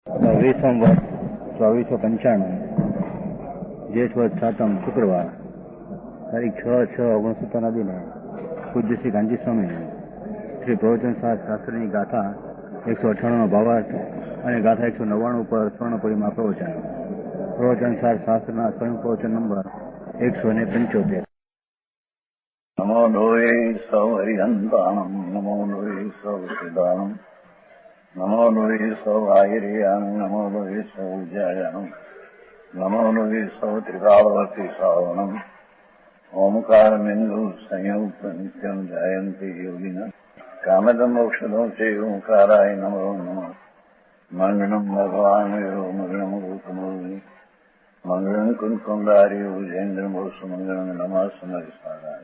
सोमवार 2495 जेठ वध 7 शुक्रवार तारीख 6/6/69 दिने पूज्य श्री गांधी स्वामी श्री प्रवचन शास्त्र गाथा 198 भावार्थ और गाथा 199 पर स्वर्णपुरी में प्रवचन शास्त्र स्वयं प्रवचन नंबर 175। नमो लोये सौहरिहंताणम् नमो लोये सौसिदानम् नमो लोये सौभागिर्यानम् नमो लोये सौज्यायानम् नमो लोये सौत्रिकालवर्ति सावनम् ओंकारमिन्दु संयुक्त नित्यम् जायन्ति योगिनः कामदम् मोक्षदम् च ओंकाराय नमो नमः मङ्गलम् भगवान् यो मङ्गलम् रूपमोहि मङ्गलम् कुन्कुण्डारि उजेन्द्रमोसु मङ्गलम् नमः समरिसाराय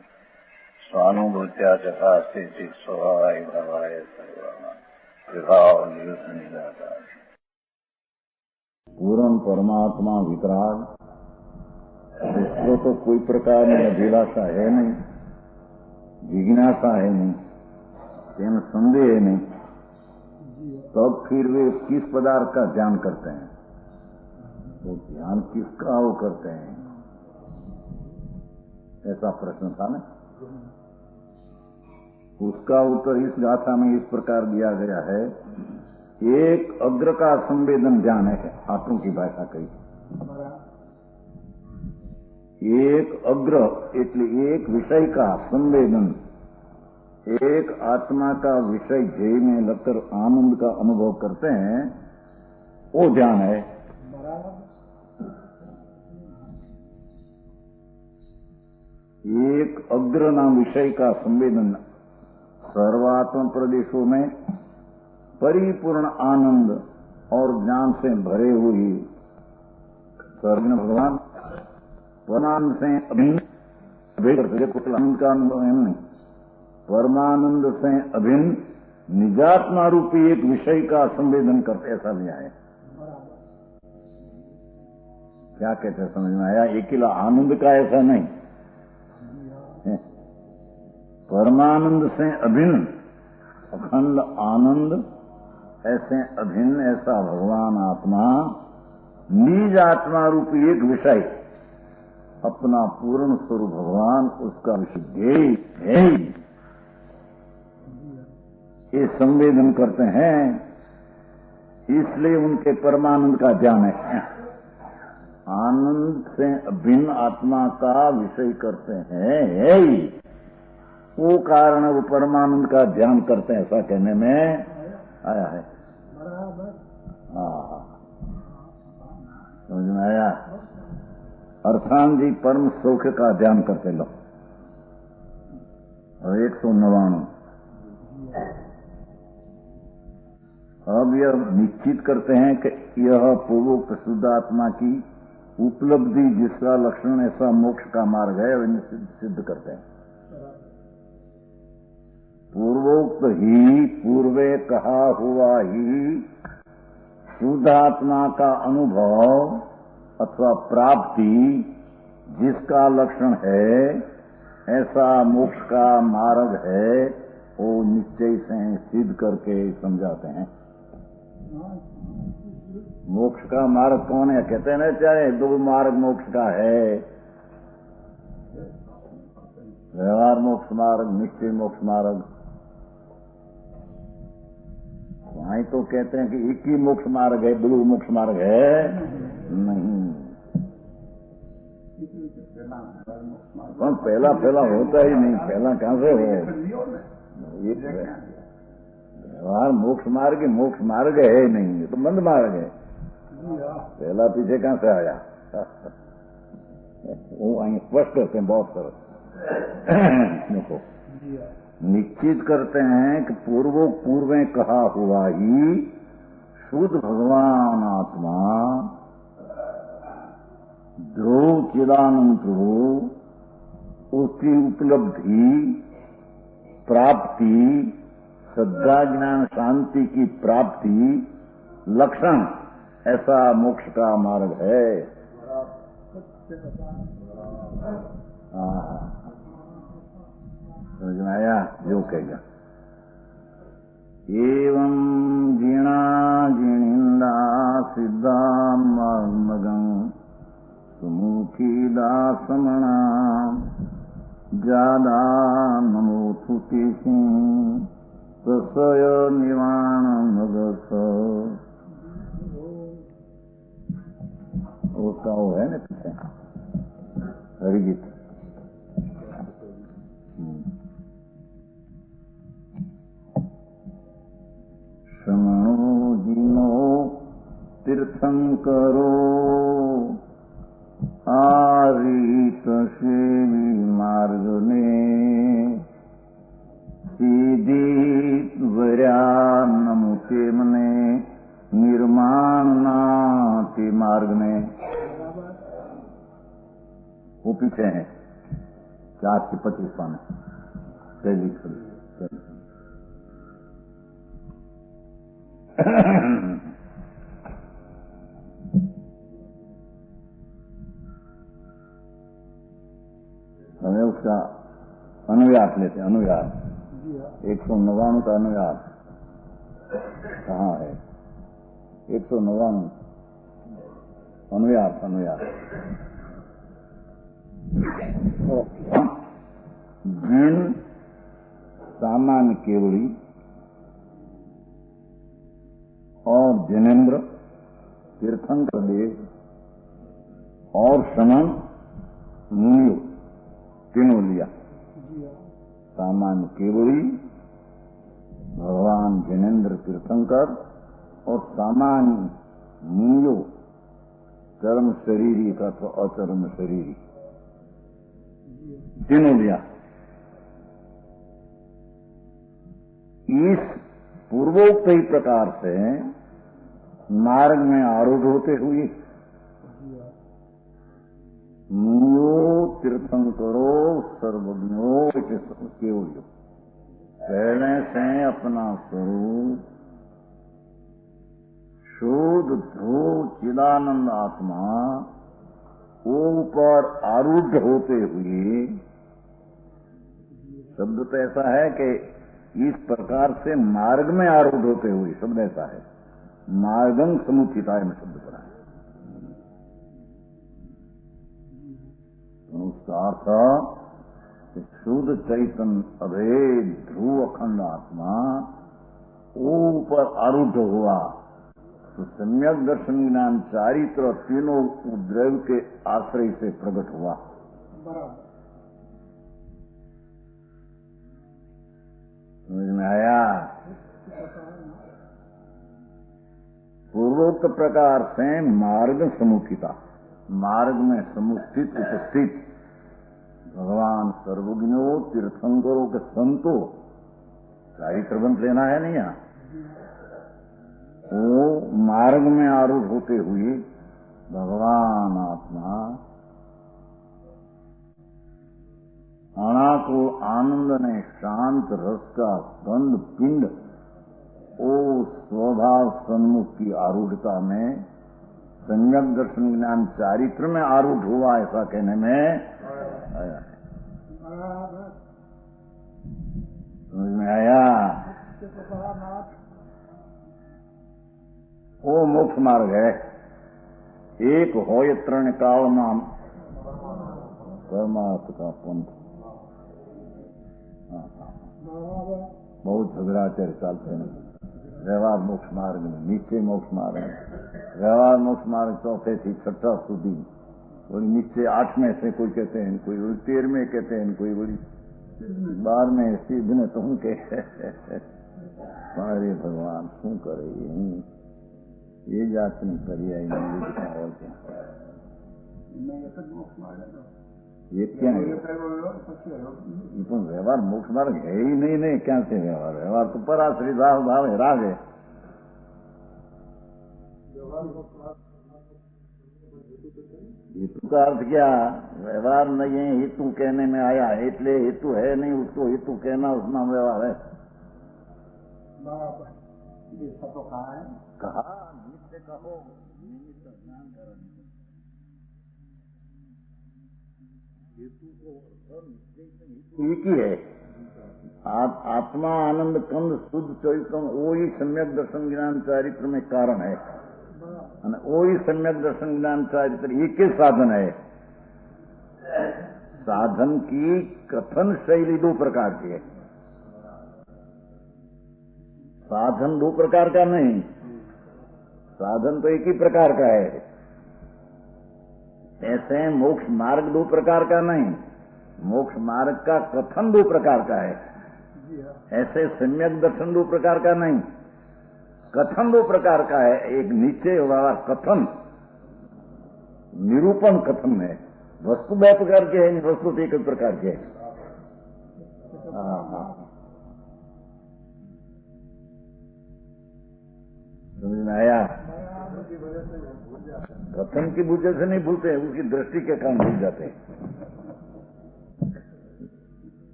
स्वानुभूत्या चकास्ते स्वभावाय भवाय सर्वाणाम् पूर्ण परमात्मा वितराग, उसको तो कोई प्रकार में अभिलाषा है नहीं, जिज्ञासा है नहीं, तेन संदेह है नहीं, तब फिर वे किस पदार्थ का ध्यान करते हैं? तो ध्यान किसका वो करते हैं? ऐसा प्रश्न था ना। उसका उत्तर इस गाथा में इस प्रकार दिया गया है। एक अग्र का संवेदन ज्ञान है, आत्मा की भाषा कही। एक अग्र એટલે एक विषय का संवेदन, एक आत्मा का विषय ध्येय में लगकर आनंद का अनुभव करते हैं, वो ध्यान है। एक अग्र नाम विषय का संवेदन सर्वात्म प्रदेशों में परिपूर्ण आनंद और ज्ञान से भरे हुई सर्वज्ञ भगवान परमानंद से अभिन्न आनंद का अनुभव है नहीं, परमानंद से अभिन्न निजात्मा रूपी एक विषय का संवेदन करते, ऐसा लिया है। क्या कहते हैं, समझ में आया? अकेला आनंद का ऐसा नहीं, परमानंद से अभिन्न अखंड आनंद ऐसे अभिन्न ऐसा भगवान आत्मा निज आत्मा रूपी एक विषय अपना पूर्ण स्वरूप भगवान उसका विषय है, ये संवेदन करते हैं, इसलिए उनके परमानंद का ज्ञान है। आनंद से अभिन्न आत्मा का विषय करते हैं, वो कारण वो परमानंद का ध्यान करते हैं, ऐसा कहने में आया है। हाँ, समझ में आया? अर्थान जी परम सौख्य का ध्यान करते लो। और 199 अब यह निश्चित करते हैं कि यह पूर्वोक्त शुद्ध आत्मा की उपलब्धि जिसका लक्षण ऐसा मोक्ष का मार्ग है, वह सिद्ध करते हैं। पूर्वोक्त ही पूर्वे कहा हुआ ही शुद्ध आत्मा का अनुभव अथवा प्राप्ति जिसका लक्षण है, ऐसा मोक्ष का मार्ग है, वो निश्चय से सिद्ध करके समझाते हैं। मोक्ष का मार्ग कौन है? कहते हैं ना, चाहे दो मार्ग मोक्ष का है, व्यवहार मोक्ष मार्ग, निश्चय मोक्ष मार्ग। वहीं तो कहते हैं कि एक ही मोक्ष मार्ग है, दो मोक्ष मार्ग है नहीं। पहला होता ही नहीं, पहला कहां से हो? ये व्यवहार मोक्ष मार्ग है नहीं, ये तो बंद मार्ग है। पहला पीछे कहां से आया? वो वहीं स्पष्ट करते हैं, बहुत सरस। देखो, निश्चित करते हैं कि पूर्वें कहा हुआ ही शुद्ध भगवान आत्मा ध्रुव चिदानंद उसकी उपलब्धि प्राप्ति श्रद्धा ज्ञान शांति की प्राप्ति लक्षण ऐसा मोक्ष का मार्ग है। समझ में आया? जो कहेगा एवं जिणा जिणिंदा भय निवाण मगस, उसका वो है ना पीछे हरिगीत। श्रमणो जिनो तीर्थंकरो, आरीत सेवी मार्ग ने, सीधी वर्या नमुते मने, निर्माण नाते मार्ग में। वो पीछे है 425 पाने शैली खड़ी। हमें उसका अनुयात लेते हैं। अनुयात 199 का अनुयात कहाँ है? 199 अनुयात। गण सामान्य केवली और जनेन्द्र तीर्थंकर देव और शमन मुनियो तीनों लिया। सामान्य केवली भगवान जनेन्द्र तीर्थंकर और सामान्य मुनियो चरम शरीरी का तो अचरम शरीरी तीनों लिया। इस पूर्वोक्त ही प्रकार से मार्ग में आरूढ़ होते हुए मुनियो तीर्थंकरो सर्वज्ञो केवल पहले से अपना स्वरूप शुद्ध ध्रुव चिदानंद आत्मा ऊपर आरूढ़ होते हुए, शब्द तो ऐसा है कि इस प्रकार से मार्ग में आरूढ़ होते हुए, शब्द ऐसा है, मार्गं समुचिताय में शब्द पड़ा है। उसका अर्थ शुद्ध चैतन्य अभेद ध्रुव अखंड आत्मा ऊपर आरूढ़ हुआ तो सम्यक दर्शन ज्ञान चारित्र तीनों द्रव्य के आश्रय से प्रकट हुआ। समझ में आया? पूर्वोक्त प्रकार से मार्ग सम्मुखिता, मार्ग में समुचित उपस्थित भगवान सर्वज्ञो तीर्थंकरों के संतो, चारित्र ग्रंथ लेना है नहीं यहाँ, वो मार्ग में आरूढ़ होते हुए भगवान आत्मा अनाको आनंद ने शांत रस का बंद पिंड ओ स्वभाव सन्मुख की आरूढ़ता में सम्यक दर्शन ज्ञान चारित्र में आरूढ़ हुआ, ऐसा कहने में आया है। समझ में आया? वो मोक्ष मार्ग है। एक हो तृण काल नाम परमार्थ का पंथ। बहुत झगड़ाचार्य चलते हैं व्यवहार मोक्ष मार्ग में, नीचे मोक्ष मार्ग में, व्यवहार मोक्ष मार्ग चौथे थी छठा सुधी, कोई नीचे 8 में से कोई कहते हैं, कोई 13 में कहते हैं, कोई बड़ी 12 में सीध ने तुम के अरे भगवान शू करे ये जात नहीं करी आई और क्या ये क्या है? ये तो व्यवहार मोक्ष मार्ग है ही नहीं क्या से व्यवहार? व्यवहार तो पराश्री भाव है, राग है। हेतु का अर्थ क्या? व्यवहार नहीं है, हेतु कहने में आया है, इसलिए हेतु है नहीं, उसको हेतु कहना उसना व्यवहार है। कहा नित्य कहो निमित्त ज्ञान करण एक ही है। आत्मा आनंद कंद शुद्ध चरित्र वो ही सम्यक दर्शन ज्ञान चारित्र में कारण है, वो ही सम्यक दर्शन ज्ञान चारित्र एक ही साधन है। साधन की कथन शैली 2 प्रकार की है। साधन दो प्रकार का नहीं, साधन तो एक ही प्रकार का है। ऐसे मोक्ष मार्ग दो प्रकार का नहीं, मोक्ष मार्ग का कथन दो प्रकार का है। ऐसे सम्यक दर्शन दो प्रकार का नहीं, कथन दो प्रकार का है। एक निश्चय वाला कथन, निरूपण कथन है। वस्तु दो प्रकार के है, वस्तु तो एक ही प्रकार के है। समझ में आया? कथन की वजह से नहीं भूलते, उसकी दृष्टि के कारण भूल जाते हैं।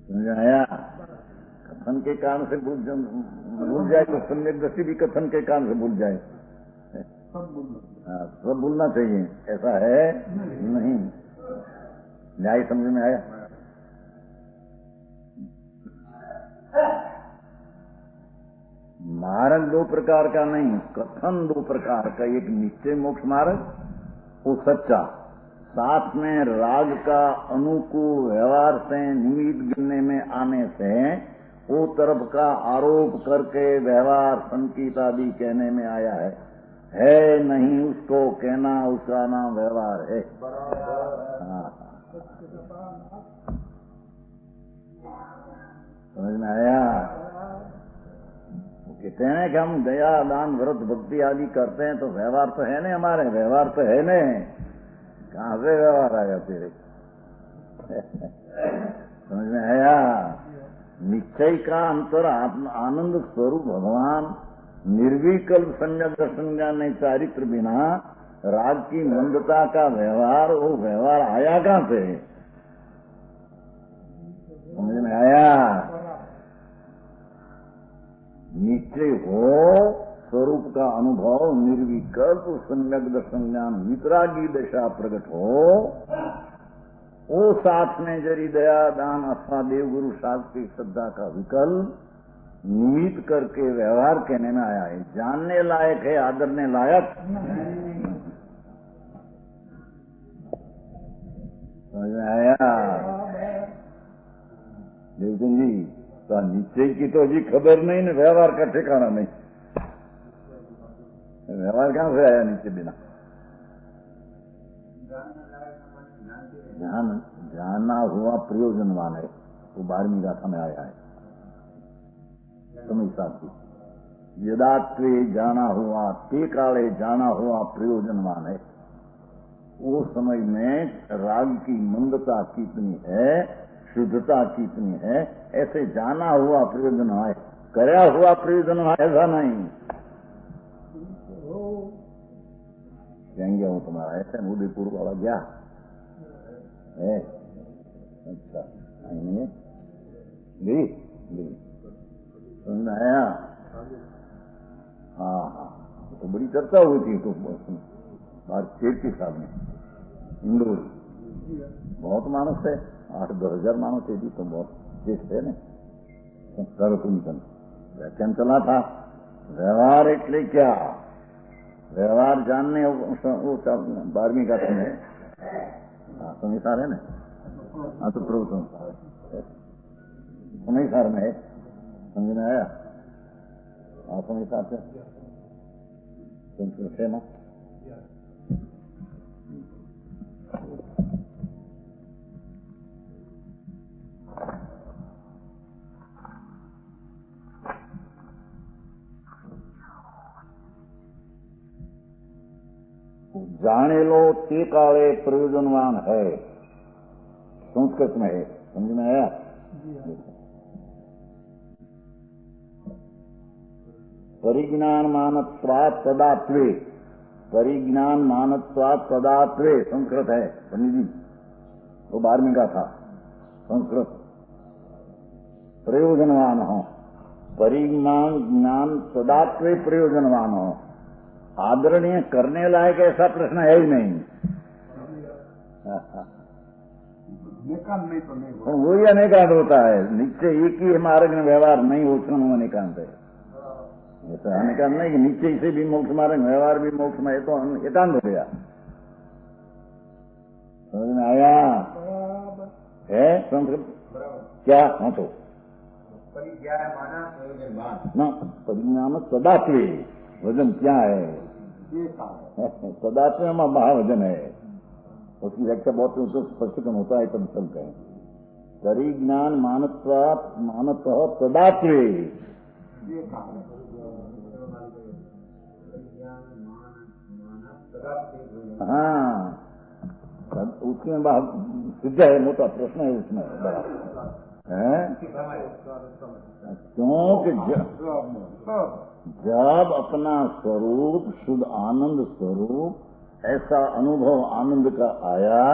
समझ में आया? कथन के कारण से भूल जाए तो सम्यक दृष्टि भी कथन के कारण से भूल जाए। सब भूलना चाहिए, ऐसा है नहीं। न्याय समझ में आया? मार्ग दो प्रकार का नहीं, कथन दो प्रकार का। एक निश्चय मोक्ष मार्ग, वो सच्चा, साथ में राग का अनुकूल व्यवहार से निमित्त गिनने में आने से वो तरफ का आरोप करके व्यवहार संकीत आदि कहने में आया है नहीं उसको कहना, उसका नाम व्यवहार है। समझ में आया? कहते हैं कि हम दया दान व्रत भक्ति आदि करते हैं तो व्यवहार तो है नहीं हमारे, व्यवहार तो है नहीं। कहां से व्यवहार आया तेरे? समझ में आया? निश्चय का अंतर आनंद स्वरूप भगवान निर्विकल्प सम्यक दर्शन ज्ञान चारित्र बिना राग की मंदता का व्यवहार, वो व्यवहार आया कहां से? समझ में आया? निश्चय हो, स्वरूप का अनुभव, निर्विकल्प सम्यक दर्शन ज्ञान वितरागी दशा प्रकट हो, वो साथ में जरी दया दान अथवा देवगुरु शास्त्र की श्रद्धा का विकल्प निमित्त करके व्यवहार कहने में आया है। जानने लायक है, आदरने लायक। समझ में आया? देवचंद जी, तो निश्चय की तो जी खबर नहीं न, व्यवहार का ठिकाना नहीं। व्यवहार कहां से आया निश्चय बिना? जाना हुआ प्रयोजनवान है, वो 12वीं गाथा में आया है। समय साथी, यदात्वे जाना हुआ ते काले जाना हुआ प्रयोजनवान है। वो समय में राग की मंदता कितनी है, शुद्धता कितनी है, ऐसे जाना हुआ प्रयोजन है, करया हुआ प्रयोजन है, ऐसा नहीं। कहेंगे वो तुम्हारा ऐसे उदयपुर वाला गया है? अच्छा, नहीं है? समझ आया? हाँ, तो बड़ी चर्चा हुई थी तो भारत के साथ में इंदौर बहुत मानस है, 8-10 हजार मानस है जी, तो बहुत चेस्ट है ना। संस्कार कुंचन व्याख्यान चला था। व्यवहार એટલે क्या? व्यवहार जानने वो 12वीं का समय संसार है ना। हाँ, तो प्रभु संसार में है, समझ में आया? हाँ, संसार से संस्कृत है ना। जानेलो ते काले प्रयोजनवान है, संस्कृत में है। समझ में आया? परिज्ञान मानत्वात् तदात्वे, परिज्ञान मानत्वात् तदात्वे संस्कृत है पंडित जी, वो 12वीं का था संस्कृत। प्रयोजनवान हो, परिज्ञान ज्ञान तदात्वे प्रयोजनवान हो। आदरणीय करने लायक ऐसा प्रश्न है ही नहीं। वही अनेकांत होता है। नीचे एक ही मार्ग में व्यवहार नहीं होता, अनेकांत है। ऐसा अनेकांत नहीं कि नीचे से भी मोक्ष मार्ग, व्यवहार भी मोक्ष में है, तो एकांत हो गया। समझ में आया? है संस्कृत क्या? हाँ, तो ना परिज्ञान सदात्वे वजन क्या है? सदात्वे में महावजन है। उसकी व्याख्या बहुत स्पष्टीकरण होता है तब चलते हैं। परिज्ञान मानत तदात्वे, हाँ उसमें सिद्ध है, मोटा प्रश्न है उसमें बड़ा है। क्योंकि जब अपना स्वरूप शुद्ध आनंद स्वरूप ऐसा अनुभव आनंद का आया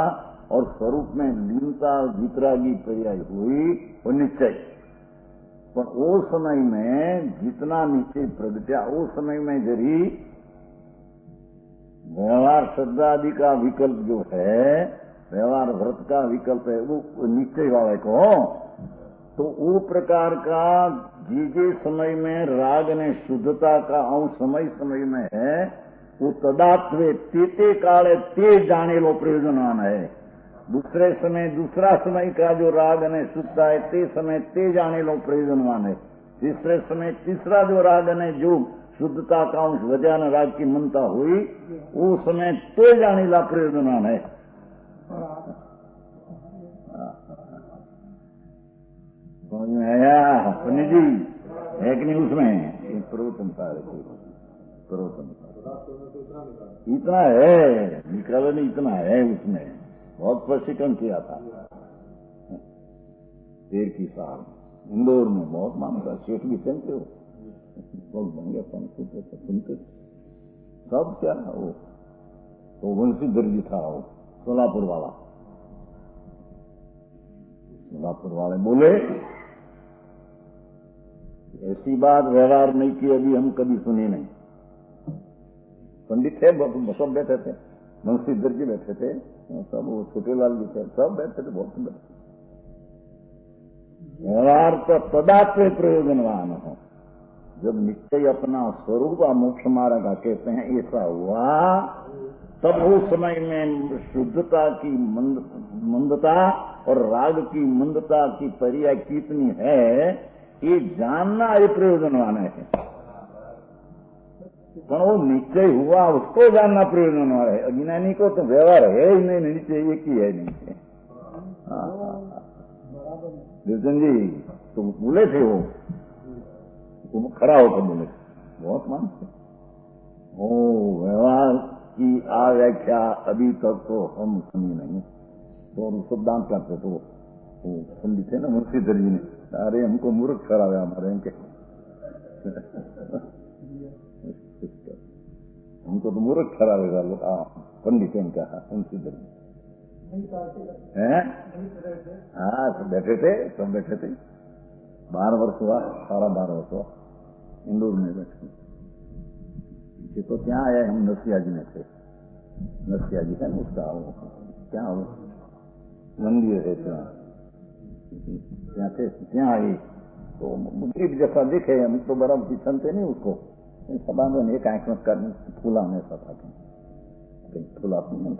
और स्वरूप में लीनता वितरागी पर्याय हुई वो निश्चय, पर वो समय में जितना निश्चय प्रगट्या वो समय में जरी व्यवहार श्रद्धादि का विकल्प जो है, व्यवहार व्रत का विकल्प है, वो निश्चय वाले को तो वो प्रकार का जिस समय में राग ने शुद्धता का अंश समय समय में है वो तदात्वे ते काले ते जाने लो प्रयोजनवान है। दूसरे समय दूसरा समय का जो राग ने शुद्धता है ते समय ते जाने लो प्रयोजनवान है। तीसरे समय तीसरा जो राग ने जो शुद्धता का अंश वजह राग की मनता हुई वो समय ते जाने ला प्रयोजनवान है। समझ में आया पंडित जी? है कि नहीं? उसमें प्रवचन सारे प्रवचन इतना है, निकाल नहीं इतना है उसमें, बहुत प्रशिक्षण किया था 13 की साल इंदौर में, बहुत मानता। शेठ भी सुनते हो, बहुत बंगे सुनते सब क्या वो तो वंशी दर्जी था वो सोलापुर वाला। सोलापुर वाले बोले ऐसी बात व्यवहार नहीं की अभी हम कभी सुनी नहीं। पंडित थे सब बैठे थे, वंशी दर्जी बैठे थे, सब वो छोटेलाल जी थे, सब बैठे थे, बहुत बैठे। व्यवहार तो तदात्वे प्रयोजनवान हो, जब निश्चय अपना स्वरूप मोक्ष मार्ग का कहते हैं ऐसा हुआ तब उस समय में शुद्धता की मंदता और राग की मंदता की पर्याय कितनी है ये जानना ये प्रयोजनवान है। पर वो निश्चय हुआ उसको जानना प्रयोजनवान है। अज्ञानी को तो व्यवहार है ही नहीं, निश्चय एक ही है नहीं। देवचंद जी तो बोले थे वो खड़ा होकर बोले, बहुत मानते ओ व्यवहार की आ व्याख्या अभी तक तो हम सुनी नहीं। तो सिद्धांत करते तो वो पंडित थे ना मुंशीधर जी ने, अरे हमको मूर्ख ठहरावे हमारे इनके हमको तो मूर्ख ठहरावेगा लोग। पंडित इनका मुंशीधर जी हैं, हाँ सब बैठे थे 12 वर्ष हुआ, 12 वर्ष हुआ इंदौर में बैठे। पीछे तो क्या आया, हम नसिया जी में थे, नसिया जी का उसका क्या हो मंदिर है ત્યાં थे, ત્યાં आई तो मुझे जैसा दिखे हम तो बराबर पिछनते नहीं उसको, सबान एक आंख में कर फूला हमेशा था, कहीं फूला सुन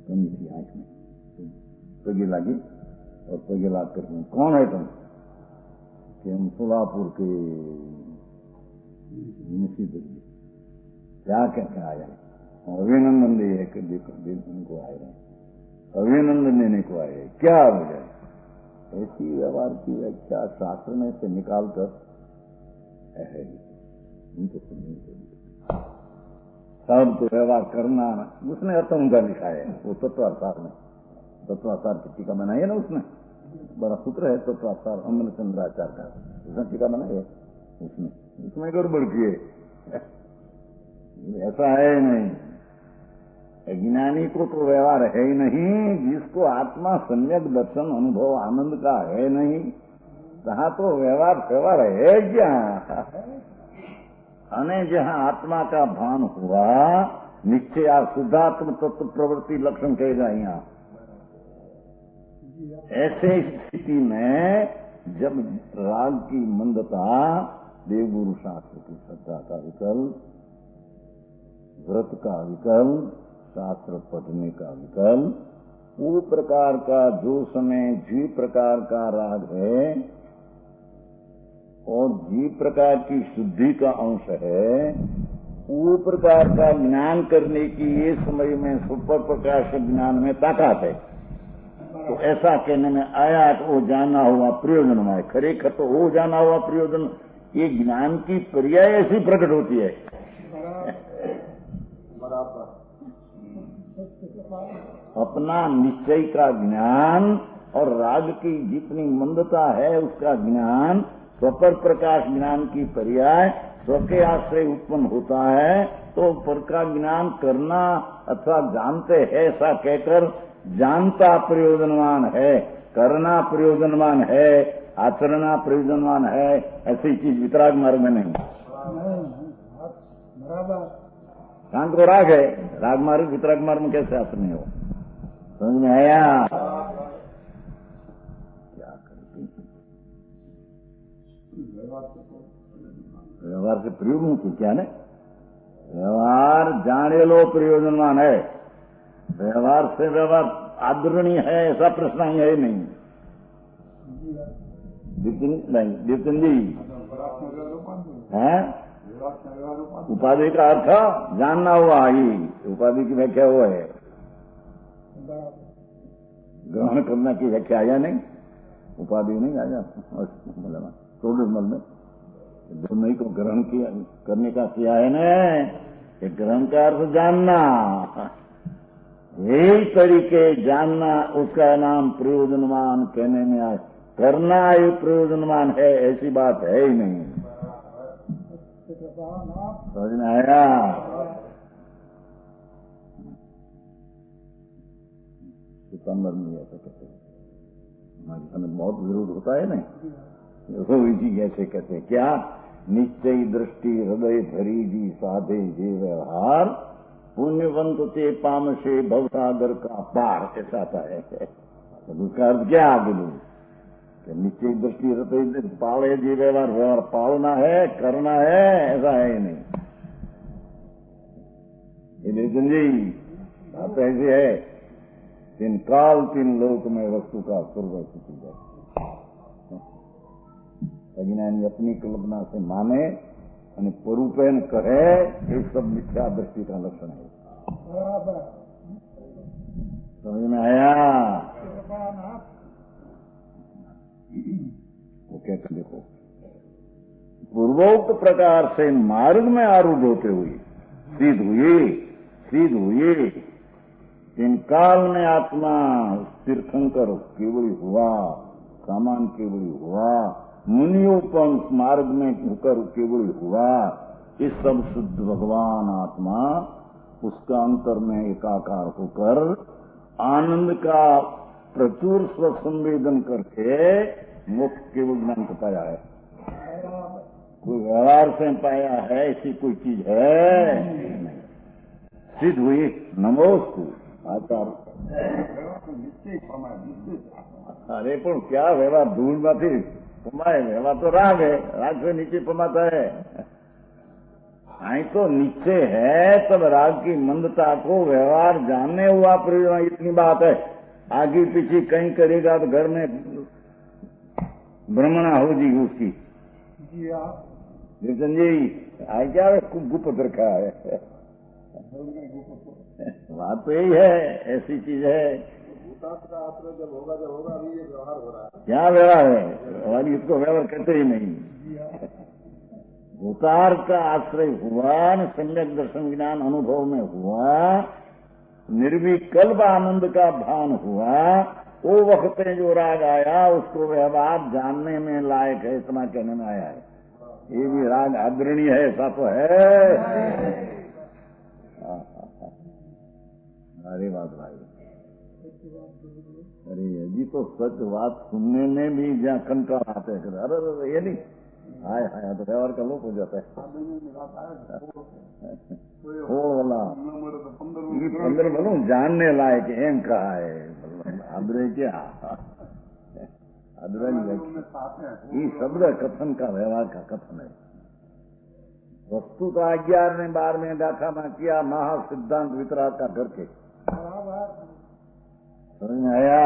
कमी थी आंख में, पगी लगी और पगी लाग कर कौन है तुम? कि हम सोलापुर के मुंशीधर जी। क्या कहते आया अभिनंदन दे उनको आए रहे, अभिनंदन देने को आए। क्या वजह? ऐसी व्यवहार की व्याख्या शास्त्र में से निकालकर है उनको सब तो व्यवहार करना उसने अर्थ उनका लिखा है। वो तत्वासार में, तत्वासार की टीका बनाई है ना, उसमें बड़ा सूत्र है तत्वासार अमल चंद्राचार्य का, उसने टीका बनाई है, उसमें गड़बड़ किए। ऐसा है नहीं, अज्ञानी को तो व्यवहार है ही नहीं, जिसको आत्मा सम्यक दर्शन अनुभव आनंद का है नहीं, कहा तो व्यवहार है क्या? अने जहां आत्मा का भान हुआ निश्चय शुद्धात्म तत्व प्रवृत्ति लक्षण कहेगा यहाँ। ऐसे स्थिति में जब राग की मंदता, देवगुरु शास्त्र की श्रद्धा का विकल्प, व्रत का विकल्प, शास्त्र पढ़ने का विकल्प, वो प्रकार का जो समय जी प्रकार का राग है और जीव प्रकार की शुद्धि का अंश है, वो प्रकार का ज्ञान करने की ये समय में सुपर प्रकाश ज्ञान में ताकत है। तो ऐसा कहने में आया तो वो जाना हुआ प्रयोजन में, खरेखर तो वो जाना हुआ प्रयोजन ये ज्ञान की पर्याय ऐसी प्रकट होती है। अपना निश्चय का ज्ञान और राग की जितनी मंदता है उसका ज्ञान, स्वपर प्रकाश ज्ञान की पर्याय स्व के आश्रय उत्पन्न होता है। तो पर का ज्ञान करना अथवा जानते हैं ऐसा कहकर जानता प्रयोजनवान है, करना प्रयोजनवान है, आचरणा प्रयोजनवान है, ऐसी चीज वितराग मार्ग में नहीं। शांत को राग है, राग मार्ग वितराग मार्ग में कैसे आचरण हो? समझ में आया? क्या करते व्यवहार से प्रयोग मुक्ति क्या है? व्यवहार जाने लो प्रयोजनवान है, व्यवहार से व्यवहार आदरणीय है ऐसा प्रश्न ही है नहीं। दीप्तन जी है उपाधि का अर्थ जानना हुआ, ही उपाधि की व्याख्या वो है, ग्रहण करने की व्याख्या आया नहीं, उपाधि नहीं आया टोडल में दोनों ही को ग्रहण किया करने का किया है ना, ये ग्रहण का अर्थ जानना, यही तरीके जानना उसका नाम प्रयोजनवान कहने में आए। करना ये प्रयोजनवान है ऐसी बात है ही नहीं। समझ में आया? सितंबर में ऐसा कहते हैं, हमारे समय बहुत विरोध होता है नहीं, जी ऐसे कहते हैं क्या? निश्चय दृष्टि हृदय धरी जी साधे जे व्यवहार, पुण्यवंत ते पामशे भवसागर का पार, ऐसा आता है। तो उसका अर्थ क्या आगे लू? निश्चय दृष्टि हृदय पाले जी व्यवहार, व्यवहार पालना है, करना है, ऐसा है ही नहीं। ये नितिन जी बात ऐसी है, तीन काल तीन लोक में वस्तु का स्वर्ग स्थिति है। अज्ञानी अपनी कल्पना से माने અને પરુપેન કહે ये सब मिथ्या दृष्टि का लक्षण है। समझ में आया? वो कहते देखो, पूर्वोक्त प्रकार से मार्ग में आरूढ़ होते हुए सिद्ध हुए इन काल में आत्मा तीर्थंकर केवल हुआ, सामान केवल हुआ, मुनियोपम मार्ग में होकर केवल हुआ, इस सब शुद्ध भगवान आत्मा उसका अंतर में एकाकार होकर आनंद का प्रचुर स्वसंवेदन करके मोक्ष केवल ज्ञान को पाया है। कोई व्यवहार से पाया है ऐसी कोई चीज है नहीं। सिद्ध हुई नमोस्तु आचार। अरे पर क्या व्यवहार धूल में पमाए, व्यवहार तो राग है, राग से नीचे पमाता है। आई तो नीचे है तब राग की मंदता को व्यवहार जानने हुआ प्रयोजन, इतनी बात है। आगे पीछे कहीं करेगा तो घर में भ्रमणा हो जी उसकी। नितिन जी आई क्या गुप्त रखा है, बात तो यही है, ऐसी चीज है। जब होगा अभी ये व्यवहार हो रहा है। क्या व्यवहार है? व्यवहार इसको व्यवहार कहते ही नहीं। भूतार का आश्रय हुआ न, सम्यक दर्शन ज्ञान अनुभव में हुआ, निर्विकल्प आनंद का भान हुआ, वो वक्त में जो राग आया उसको व्यवहार जानने में लायक है, इतना कहने में आया है। ये भी राग अग्रणी है, ऐसा तो है। अरे बात भाई, अरे जी तो सच बात सुनने में भी जहाँ कंटाल आते हैं। अरे ये नहीं, हाय हाय तो व्यवहार का लोप हो जाता है। बोला 15 बोलू जानने लायक एम कहा है, आदरे क्या आदरे ये शब्द कथन का व्यवहार का कथन है। वस्तु का 11वें 12वें गाथा में किया महासिद्धांत वितराग का करके समझ में आया?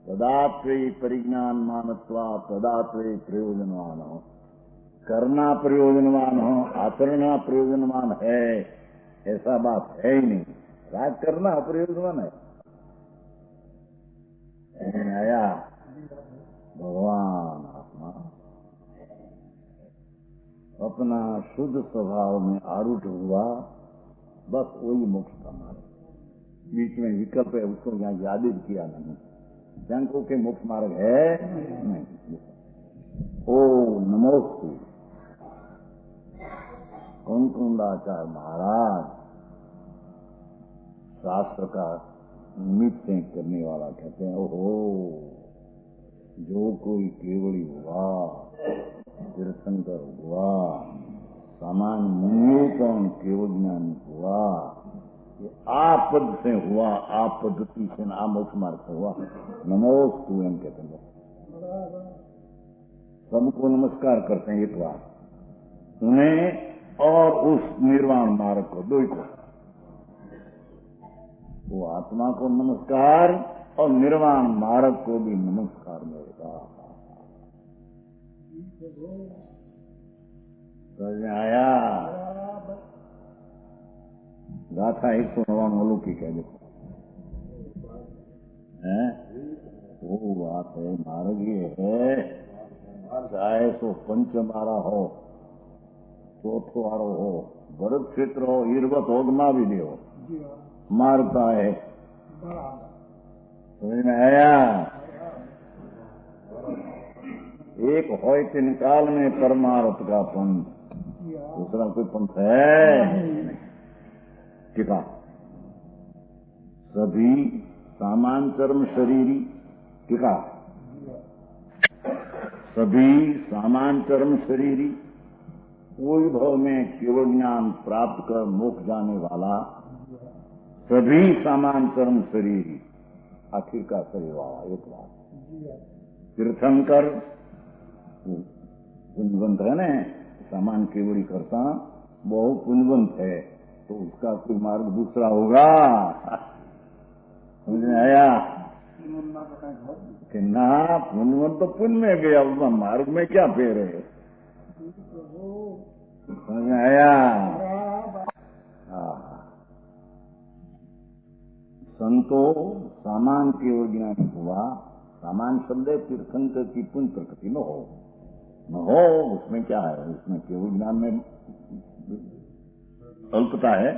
तो तदात्वे परिज्ञान मानत्वा तदात्वे प्रयोजनवान हो। करना प्रयोजनवान हो, आचरणा प्रयोजनवान है, ऐसा बात है ही नहीं। राग करना अप्रयोजनवान है। आया भगवान आत्मा अपना शुद्ध स्वभाव में आरूढ़ हुआ, बस वही मोक्ष का मार्ग। बीच में विकल्प है, उसको यहाँ याद ही किया नहीं। जंको के मोक्ष मार्ग है नहीं। ओ नमोस्तु कुंकुंदाचार्य महाराज शास्त्र का निमित्त से करने वाला कहते हैं, ओहो जो कोई केवली हुआ, तीर्थंकर हुआ, सामान्य मुनियों कौन केवल ज्ञान हुआ, ये आप पद से हुआ, आप पद्धति से ना मोक्ष मार्ग से हुआ। नमोस्तु एम कहते हैं। सबको नमस्कार करते हैं एक बार, उन्हें और उस निर्वाण मार्ग को, दो को, वो आत्मा को नमस्कार और निर्वाण मार्ग को भी नमस्कार मिलेगा। समझ में आया? गाथा 199 अलौकिक है, देखो है वो बात है। मार्ग ये है, चाहे सो पंच मारा हो, चौथो वारो हो, भरत क्षेत्र हो, ईरवत हो, ना भी दे हो, मारता है। समझ में आया? एक हो तीन काल में परमार्थ का पंथ, दूसरा कोई पंथ है? टीका सभी सामान चर्म शरीरी, टीका सभी सामान चर्म शरीरी, कोई भव में केवल ज्ञान प्राप्त कर मोक्ष जाने वाला, सभी सामान चर्म शरीरी, आखिर का शरीर वाला। एक बात तीर्थंकर पुण्यवंत है न, सामान केवड़ी करता बहुत पुण्यवंत है, तो उसका कोई मार्ग दूसरा होगा। समझ में आया कि ना? पुण्यवंत तो पुण्य में गया, उसका मार्ग में क्या फेर है? समझ में आया? संतो सामान केवल ज्ञान हुआ। सामान शब्द है तीर्थंकर की पुण्य प्रकृति में हो न हो, उसमें क्या है? उसमें केवल ज्ञान में अल्पता है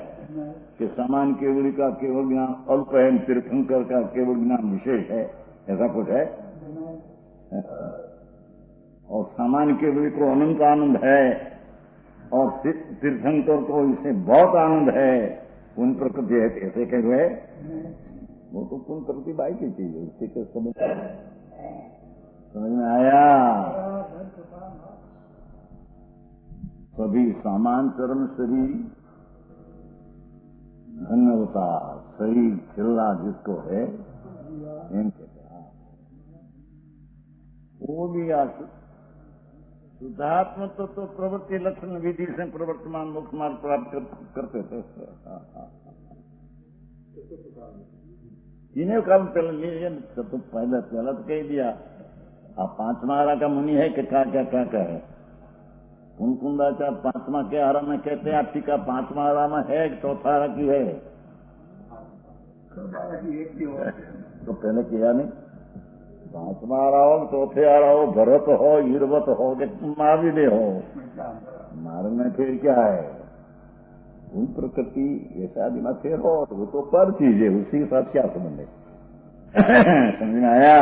कि सामान केवली का केवल ज्ञान अल्प है, तीर्थंकर का केवल ज्ञान विशेष है, ऐसा कुछ है? और सामान केवली को अनंत आनंद है और तीर्थंकर को इससे बहुत आनंद है, पुण्य प्रकृति है, ऐसे कह रहे? वो तो पुण्य प्रकृति बाई की चीज है, उससे क्या समझ में आया? सभी सामान चरम शरीर धन्य होता, शरीर खिलना जिसको है, इन कहते हैं वो भी शुद्धात्म तो प्रवृत्ति लक्षण विधि से प्रवर्तमान मोक्ष मार्ग प्राप्त करते थे। तीनों काल पहले तो पहला तो कह दिया। आप पांचवा आरा का मुनि है कि क्या है? कुंकुंदाचार्य पांचवा के आरा में कहते हैं, आपकी का पांचवा आरा में है, चौथा आरा की है? तो पहले किया नहीं। पांचवा आ रहा हो, चौथे आ रहा हो, भरत हो, ईरवत हो, कि महावीर हो, मार्ग में फिर क्या है? उन प्रकृति ऐसा आदि में फिर हो, तो वो तो पर चीज है, उसी के साथ क्या संबंध है? समझ में आया?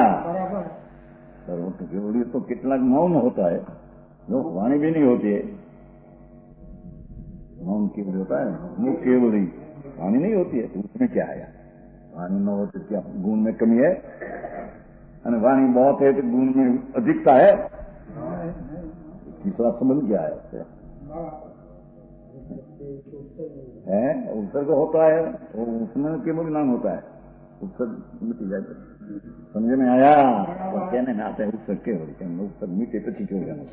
सर्वत्र केवली तो कितना मौन होता है, जो वाणी भी नहीं होती है। मौन केवल होता है, मुख केवली, वाणी नहीं होती है, तो उसमें क्या आया? वाणी न हो तो क्या गुण में कमी है? और वाणी बहुत है तो गुण में अधिकता है? तीसरा संबंध क्या है? उत्सर्ग होता है, तो उसमें केवल नाम होता है, उत्सर्ग मिट जाता है। समझ में आया? और कहने में आता है उत्सर्ग केवल, उत्सर्ग मिटे पची क्यों जाना?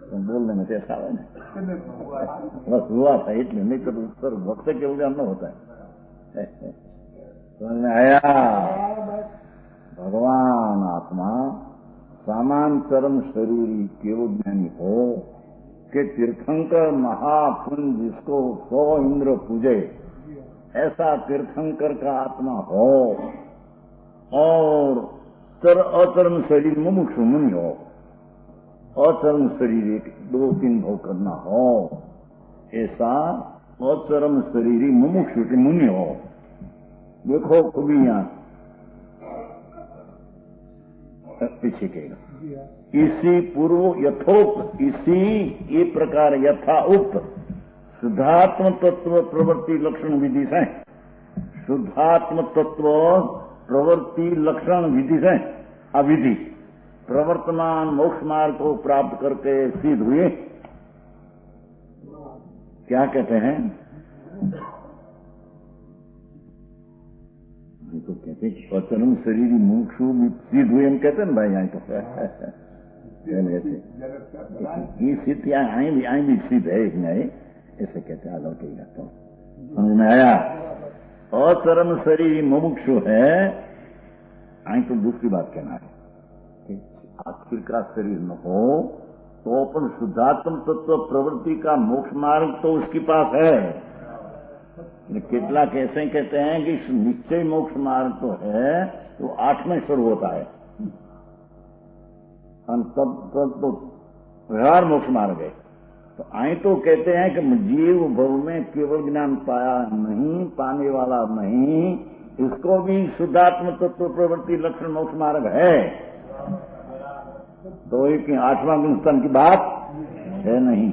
तो बोलने में तो ऐसा है ना, बस हुआ था इतने, नहीं तो उत्सर्ग वक्त केवल ज्ञान न होता है। समझ में आया? भगवान आत्मा सामान चरम शरीरी केवल ज्ञानी हो कि तीर्थंकर महापुंज जिसको 100 इंद्र पूजे, ऐसा तीर्थंकर का आत्मा हो और अचरम शरीर मुमुक्षु मुनि हो, अचरम शरीर 2-3 भोग करना हो, ऐसा अचरम शरीरी मुमुक्षु के मुनि हो। देखो खूबियां पीछे कहेगा, इसी पूर्व यथोक्त, इसी ये प्रकार यथा उक्त शुद्धात्म तत्व प्रवृत्ति लक्षण विधि से, शुद्धात्म तत्व प्रवृत्ति लक्षण विधि से अविधि प्रवर्तमान मोक्ष मार्ग को प्राप्त करके सिद्ध हुए। क्या कहते हैं? तो कहते अचरम शरीरी मोक्षु सिद्ध हुए, हम कहते हैं भाई यहाँ तो ये सिद्ध आई भी सिद्ध है एक नहीं, ऐसे कहते हैं। आगे कही जाता हूँ, समझ में आया? अचरम शरीरी मुमुक्षु है, आई तो दूसरी बात कहना है कि आखिर का शरीर न हो तो अपन शुद्धात्म तत्व प्रवृत्ति का मोक्ष मार्ग तो उसके पास है। कितला कैसे कहते हैं कि निश्चय मोक्ष मार्ग तो है, तो 8 में शुरू होता है, तब तो व्यवहार मोक्ष मार्ग है। तो आई तो कहते हैं कि जीव भव में केवल ज्ञान पाया नहीं, पाने वाला नहीं, इसको भी शुद्धात्म तत्व प्रवृत्ति लक्षण मोक्ष मार्ग है। तो एक 8वां गुणस्तन की बात है नहीं,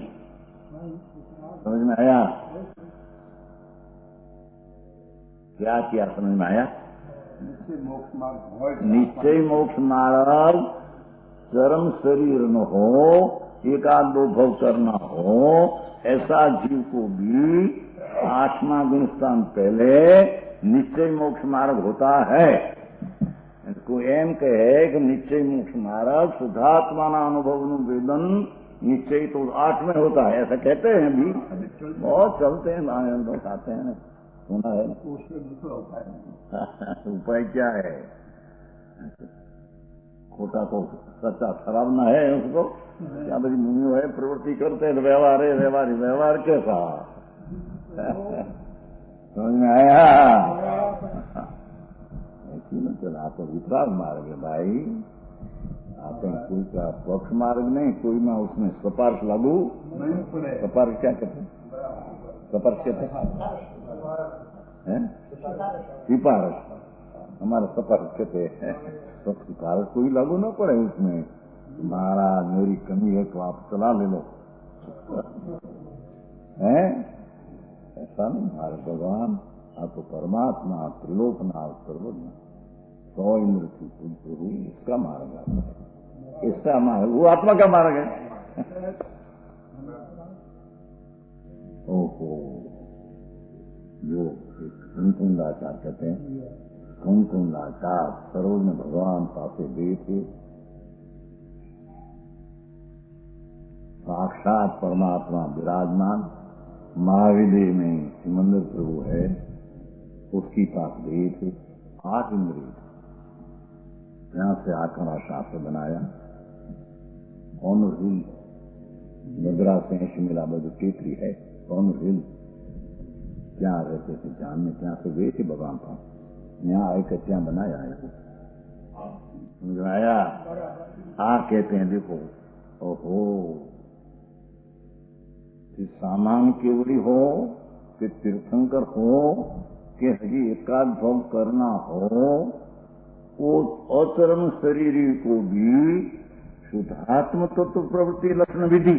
समझ में आया? क्या किया समझ में आया? निश्चय मोक्ष मार्ग चरम शरीर न हो, 1-2 भव करना हो, ऐसा जीव को भी 8वां गुणस्थान पहले निश्चय मोक्ष मार्ग होता है। इसको एम कहे कि निश्चय मोक्ष मार्ग शुद्धात्मा अनुभव वेदन निश्चय तो 8 में होता है, ऐसा कहते हैं। भी बहुत चलते हैं, बताते हैं, सुना है। उपाय क्या है? खोटा को सच्चा शराब न है उसको क्या बड़ी मुनि है, प्रवृत्ति करते हैं, व्यवहार है, व्यवहार कैसा? समझ में आया? ऐसी न चला, आप विपराग मार्ग है भाई, आप कोई का पक्ष मार्ग नहीं, कोई ना उसमें सपार्श लागू। सपार्श क्या कहते हैं? सपार्श कहते हैं सिपारस, हमारा सपार्श कहते हैं। तो सिपारस कोई लागू ना पड़े उसमें, महाराज मेरी कमी है तो आप चला ले लो, हैं? ऐसा नहीं। हमारे भगवान आप तो परमात्मा त्रिलोकनाथ सर्वज्ञ 100 इंद्र की पूज्य हुई, इसका मार्ग है, इसका मार्ग, वो आत्मा का मार्ग है। ओहो, जो कुंकुंदाचार कहते हैं, कुंकुंदाचार सरोज में भगवान पासे गए थे, साक्षात परमात्मा विराजमान महाविदेह में सिमंदर प्रभु है, उसकी पास गए थे। 8 इंद्रिय यहां से 8वां शास्त्र बनाया। ऑनर हिल मद्रास से शिमला में जो टेकरी है, ऑनर हिल, क्या रहते थे जान में, क्या से गए थे भगवान पास, यहाँ आए कर क्या बनाया है, समझ आया? कहते हैं देखो, ओहो, सामान केवड़ी हो कि तीर्थंकर हो कि हजी एकाध भोग करना हो, वो अचरम शरीरी को भी शुद्धात्म तत्व प्रवृत्ति लक्षण विधि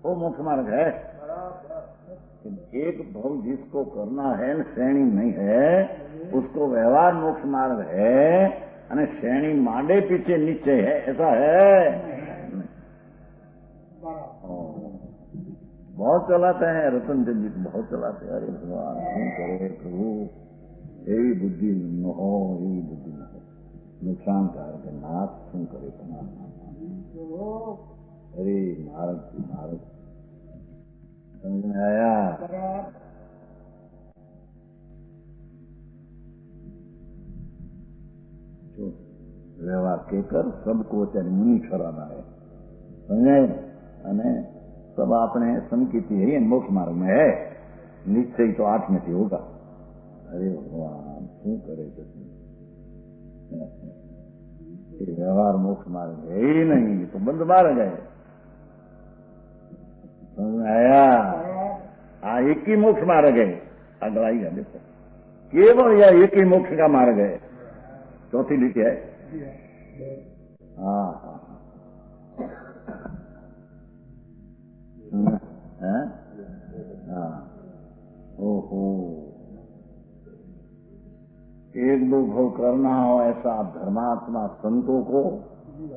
वो मोक्ष मार्ग है। एक भोग जिसको करना है, श्रेणी नहीं है, उसको व्यवहार मोक्ष मार्ग है, અને श्रेणी मांडे पीछे निश्चय है, ऐसा है। बहुत चलाते हैं रतनचंद जी, बहुत चलाते हैं। अरे भगवान क्यों करे प्रभु, एवी बुद्धि न हो, एवी बुद्धि न हो, नुकसान कारक नाथ क्यों करे परमात्मा। अरे महाराज समझ में आया? વ્યવહાર કેકર સબકો અત્યારે મુનિ ઠરાના है સમજાય અને सब આપણે संकित है मोक्ष मार्ग में है निश्चय तो 8 में से होगा। अरे भगवान शू करे ये व्यवहार मोक्ष मार्ग है ही नहीं, तो बंद मार्ग है। समझ में आया? एक ही मोक्ष मार्ग है। अगला ही है देखो, केवल यह एक ही मोक्ष का मार्ग है। चौथी लिखी है। हाँ हाँ हाँ ओहो, एक दो भव करना हो ऐसा धर्मात्मा संतों को,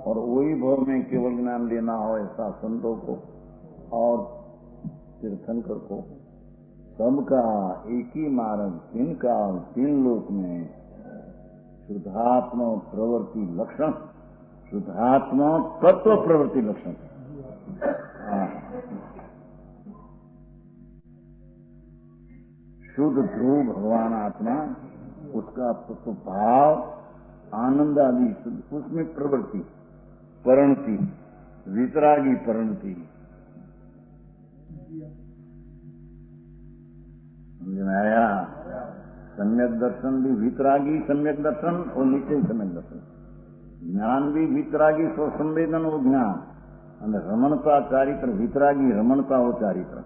और वही भव में केवल ज्ञान लेना हो ऐसा संतों को और तीर्थंकर को, सबका एक ही मार्ग, तिनका 3 लोक में शुद्धात्मा प्रवृत्ति लक्षण, शुद्धात्मा तत्व प्रवृत्ति लक्षण। शुद्ध ध्रुव भगवान आत्मा, उसका तत्व भाव आनंद आदि उसमें प्रवृत्ति परिणति वितरागी परिणति। समझ में आया? सम्यक दर्शन भी वितरागी सम्यक दर्शन और निश्चय सम्यक दर्शन। ज्ञान भी वितरागी स्व संवेदन और ज्ञान, અને રમણતા ચારિત્ર વિતરાગી રમણતા ઓ ચારિત્ર।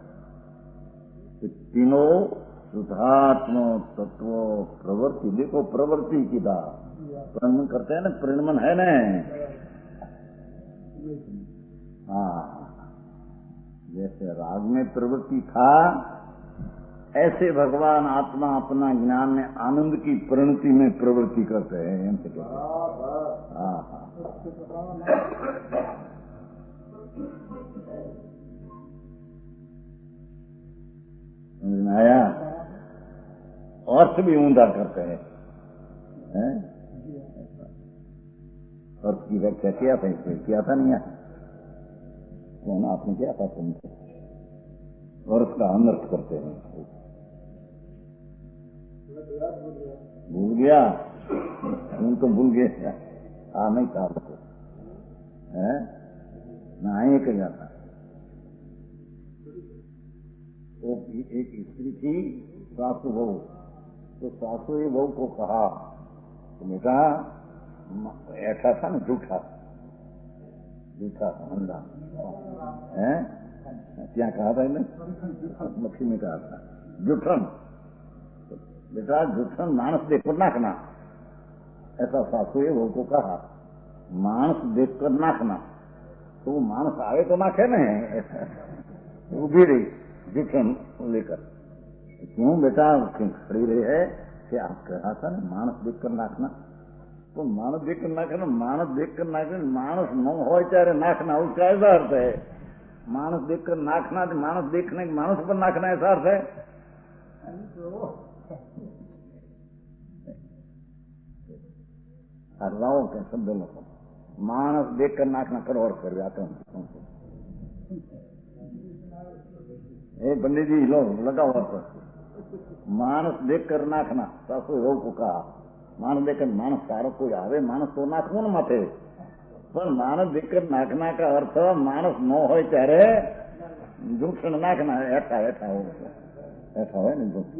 तीनों शुद्धात्म तत्व प्रवृत्ति। देखो प्रवृत्ति की था, प्रणमन करते हैं ना, प्रणमन है ना। हाँ, जैसे राग में प्रवृत्ति था, ऐसे भगवान आत्मा अपना ज्ञान में आनंद की परिणति में प्रवृत्ति करते हैं। हाँ हाँ, समझ में आया? अर्थ भी ऊंधा करते हैं। अर्थ की व्याख्या किया था, इसमें किया था नहीं? कौन आपने किया था? तुमसे अर्थ का अनर्थ करते हैं। भूल गया? तुम तो भूल गए। नहीं था उसको, ना ये कह जाता। तो एक स्त्री थी सासू बहू, तो सासू ही बहू को कहा, तो बेटा ऐसा था ना, झूठा झूठा अंधा है, क्या कहा था इन्हें? मक्खी में कहा था जुठन। तो बेटा जुठन मानस देखकर नाखना, ऐसा सासू ही बहू को कहा। मानस देखकर नाखना, तो मानस आवे तो नाखे नहीं, उभी रही जुठन लेकर। क्यों बेटा खड़ी रही है कि आप कहा था ना मानस देखकर नाखना, तो मानस देखकर नाखना, मानस देखकर नाखना, मानस न हो चाहे नाखना, उसका ऐसा अर्थ है। मानस देखकर नाखना, मानस देखने मानस पर नाखना ऐसा अर्थ है। राव के शब्द लोग मानस देखकर नाखना करो और कर जाते हैं। पंडित जी लो लगाओ पर मानस देखकर नाखना, सासू बहू को कहा। मानस देखकर मानस सारो कोई आवे, मानस तो नाखવું ને માથે, પણ માનસ देखकर નાખના का अर्थ मानस न हो ત્યારે જૂઠણ નાખના, એઠા એઠા હોય, એઠા હોય ને જૂઠ।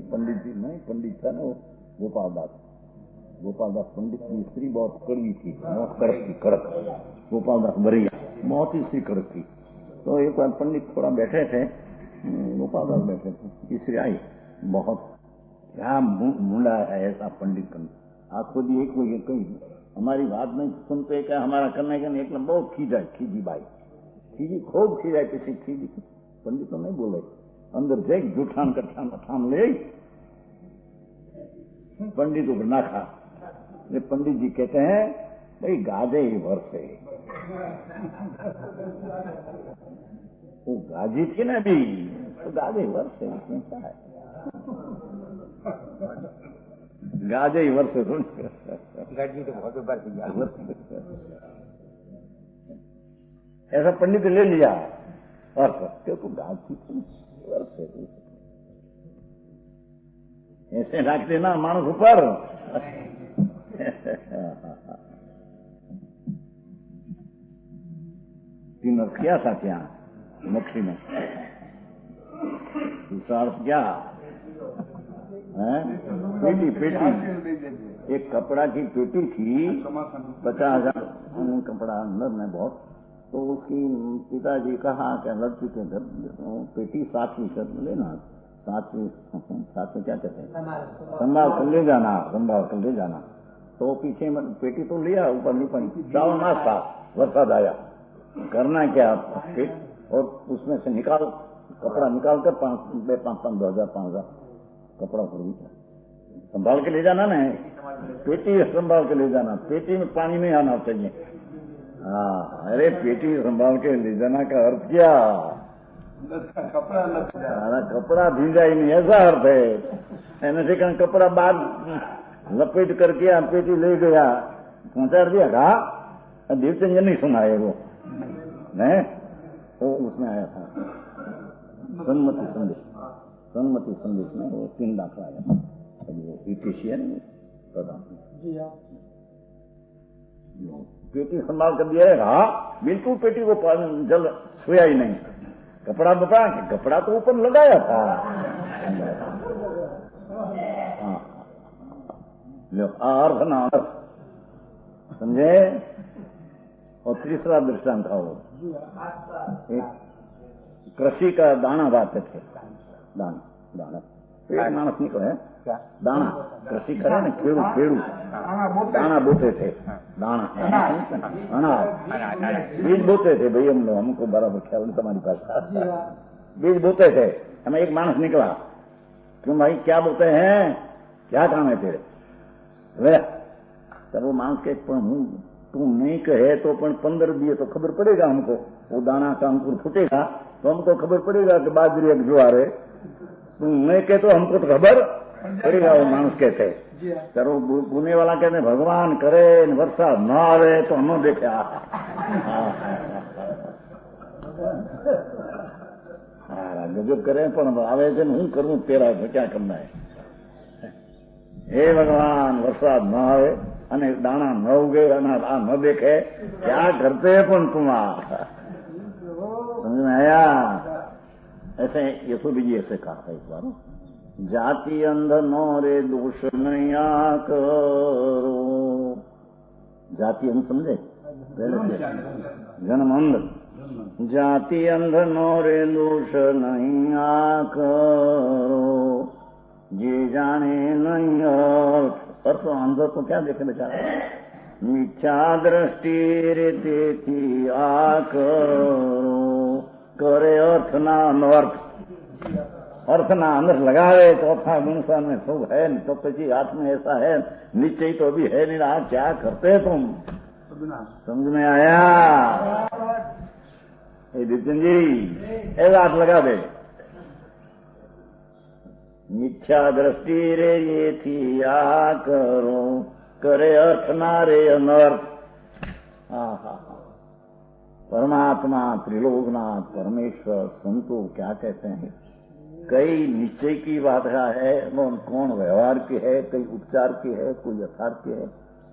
पंडित जी नहीं, पंडित था ना गोपाल दास पंडित की स्त्री बहुत कड़वी थी, बहुत कड़क थी, कड़क। गोपाल दास बरिया बहुत ही स्त्री कड़क थी। तो एक बार पंडित थोड़ा बैठे थे, गोपाल दास बैठे थे, स्त्री आई, बहुत क्या मुंडा है ऐसा पंडित। आखो दी एक कहीं हमारी बात नहीं सुनते, क्या हमारा करने का नहीं, एक बहुत खीजी बाई खीजी, खूब खीजाए, किसी खीजी। पंडित तो नहीं बोले, अंदर जाए जूठान कट्ठान ठान ले पंडित को नाखा। पंडित जी कहते हैं भाई गाजे ही वर्षे, वो गाजी थी ना अभी, तो गाजे ही वर्षे क्या है, गाजे ही वर्षे गाजी तो बहुत बार ऐसा पंडित ले लिया अर्थ, क्योंकि गाजी थी वर्षे। ऐसे रख देना मानुस ऊपर। तीन अर्थ क्या था क्या मोक्षी में? दूसरा अर्थ क्या है? पेटी पेटी, एक कपड़ा की पेटी थी, 50,000 कपड़ा अंदर में बहुत। तो उसकी पिताजी कहा कि लड़की के घर पेटी 7वीं कर लेना, 7वीं क्या कहते हैं, संभाल कर ले जाना, संभाल कर ले जाना। तो पीछे पेटी तो लिया, ऊपर नहीं पड़ी, चावल मास था, बरसात आया, करना क्या? और उसमें से कपड़ा निकाल कर 2,000 कपड़ा खरीद, संभाल के ले जाना ना, पेटी संभाल के ले जाना, पेटी में पानी नहीं आना चाहिए। हाँ, अरे पेटी संभाल के ले जाना का अर्थ क्या? कपड़ा भीजा ही नहीं, ऐसा अर्थ है। ऐसे कहीं कपड़ा बाहर लपेट करके पेटी ले गया, पहुंचा दिया, कहा देवचंजन नहीं सुना है वो, नहीं तो उसमें आया था सन्मति संदेश में वो 3 दाखला आया था। वो पीटीशियन प्रधान पेटी संभाल कर दिया है, बिल्कुल पेटी को जल सोया ही नहीं, कपड़ा तो ऊपर लगाया था। अर्थ ना अर्थ समझे। और तीसरा दृष्टांत था वो, एक कृषि का दाना बांटते थे, दाना एक मानस निकले है, दाना कृषि करे ना, खेड़ू दाना बोते थे, दाना बीज बोते थे भाई, हमको बराबर ख्याल नहीं तुम्हारी पास, बीज बोते थे। हमें एक मानस निकला, क्यों भाई क्या बोते हैं, क्या काम है तेरे? तब वो मानस के तू नहीं कहे तो 15 दिए तो खबर पड़ेगा हमको, वो दाना का अंकुर फूटेगा तो हमको खबर पड़ेगा कि बाजरी एक ज्वार है। तू नहीं कहे तो हमको तो खबर पड़ेगा, वो मानस कहते। चलो बुने वाला कहते भगवान करे वर्षा न आवे तो हम देखे। गजब करे पण आवे છે હું કરું તેરા क्या करना है? हे भगवान वरसाद न आवे અને દાણા ન ઉગે અને આ ન દેखे, क्या करते हैं पण तुम? समझ में आया? ऐसे यशोदी जी ऐसे कहा था एक बार, जाति अंध नो रे दोष नया करो। जाति अंध समझे पहले से, जन्म अंध, जाति अंध नो रे दोष नया करो, जे जाने नहीं अर्थ। अर्थ अंध तो क्या देखे बेचारा, मिथ्या दृष्टि रे थी आ करो, करे अर्थ ना अनर्थ, अर्थ ना अंदर लगावे। चौथा गुणसान में सब है, तो પછી हाथ में ऐसा है, निश्चय तो अभी है नहीं रहा, क्या करते तुम? समझ में आया? दीपचंद जी ऐसा हाथ लगा दे, मिथ्या दृष्टि रे ये थी आ करो, करे अर्थ ना रे अनर्थ। परमात्मा त्रिलोकनाथ परमेश्वर संतो क्या कहते हैं? कई निश्चय की बात है, कौन व्यवहार की है, कई उपचार की है, कोई यथार्थ की है।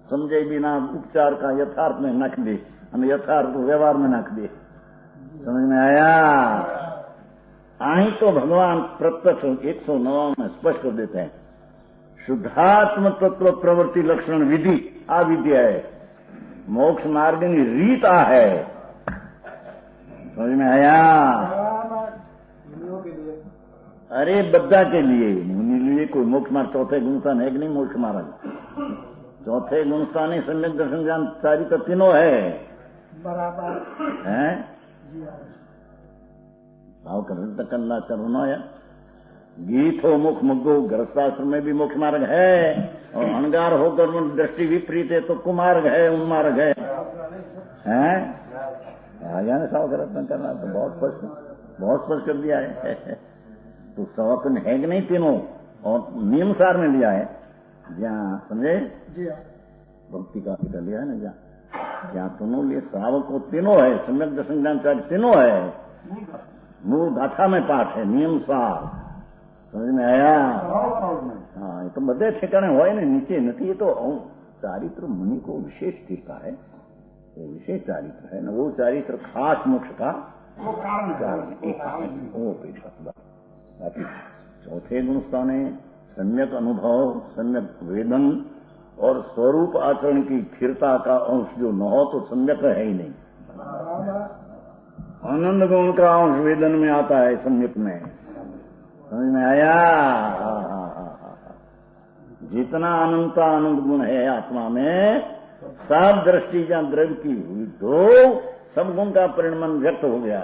समझे बिना उपचार का यथार्थ में नख दे, हम यथार्थ को व्यवहार में नख दे। समझ में आया? आई तो भगवान प्रत्यक्ष 109 में स्पष्ट कर देते हैं, शुद्धात्म तत्व प्रवृत्ति लक्षण विधि आ विद्या है, मोक्ष मार्ग की रीत आ है। समझ में आया? अरे बद्दा के लिए लिए कोई मोक्ष मार्ग चौथे गुणस्थान है कि नहीं? मोक्ष मार्ग चौथे गुणस्थान ही सम्यक दर्शन ज्ञान सारी तो तीनों है, बराबर है। भाव करना चलो या गीत हो मुख मुग्गो, गृहस्थाश्रम में भी मोक्ष मार्ग है, और अणगार होकर दृष्टि विपरीत है तो कुमार्ग है, उन्मार्ग है। राजा ने साव करना तो बहुत स्पष्ट कर दिया है। तो सवकन है कि नहीं तीनों, और नियमसार में लिया है, जहाँ समझे भक्ति का पिता लिया है ना, जहाँ तीनों लिए श्रावक को तीनों है, सम्यक दर्शन ज्ञान तीनों है, मूल गाथा में पाठ है, नियमसार समझ में आया? हाँ, ये तो बधे ठिकाने હોય ને, નીચે નથી। ये तो चारित्र मुनि को विशेष देता है, वो विशेष चारित्र है ना, वो चारित्र खास मोक्ष का कारण एक वो अपेक्षा सुधा। बाकी चौथे गुण स्थाने सम्यक अनुभव, सम्यक वेदन और स्वरूप आचरण की स्थिरता का अंश जो न हो तो सम्यक है ही नहीं। आनंद गुण का अंश वेदन में आता है, सम्यक में। समझ में आया? जितना अनंता आनंद गुण है आत्मा में, सब दृष्टि जहां द्रव्य की हुई तो सब गुण का परिणमन व्यक्त हो गया,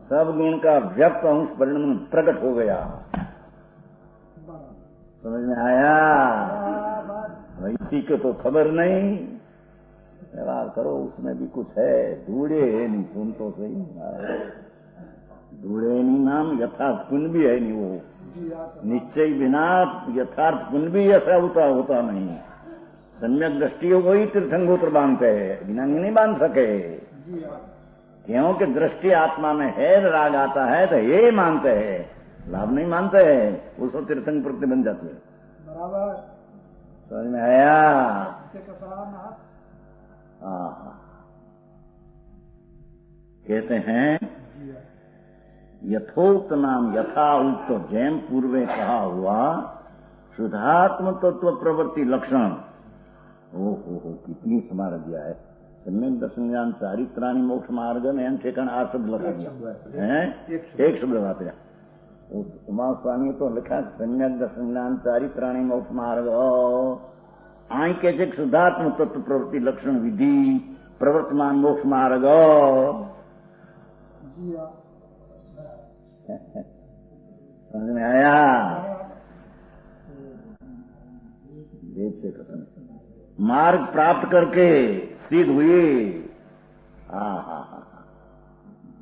सब गुण का व्यक्त अंश परिणमन प्रकट हो गया। समझ में आया? इसी को तो खबर नहीं, व्यवहार करो उसमें भी कुछ है। ढूंढे है नहीं, सुन तो सही, ढूंढे नहीं नाम यथार्थ पुण्य भी है नहीं। वो निश्चय बिना यथार्थ पुण्य भी ऐसा होता नहीं। सम्यक दृष्टि हो गई तीर्थंगोत्र बांधते हैं, बिना नहीं बांध सके, क्योंकि दृष्टि आत्मा में है, राग आता है तो ये मानते हैं, लाभ नहीं मानते हैं, उसको तीर्थंग प्रति बन जाती है। बराबर समझ में आया? कहते हैं यथोक्त नाम यथा उक्त जैन पूर्वे कहा हुआ शुद्धात्म तत्व प्रवृत्ति लक्षण। हो कितनी समार दिया है। सम्यक दर्शन ज्ञान चारित्राणी मोक्ष मार्ग ने ठेकान आ शब्द लगा दिया है, एक शब्द लगा दिया। उमा स्वामी तो लिखा सम्यक दर्शन ज्ञान चारित्राणी मोक्ष मार्ग, आई के शुद्धात्म तत्व प्रवृत्ति लक्षण विधि प्रवर्तमान मोक्ष मार्ग। समझ में आया? वेद से खत्म मार्ग प्राप्त करके सिद्ध हुए।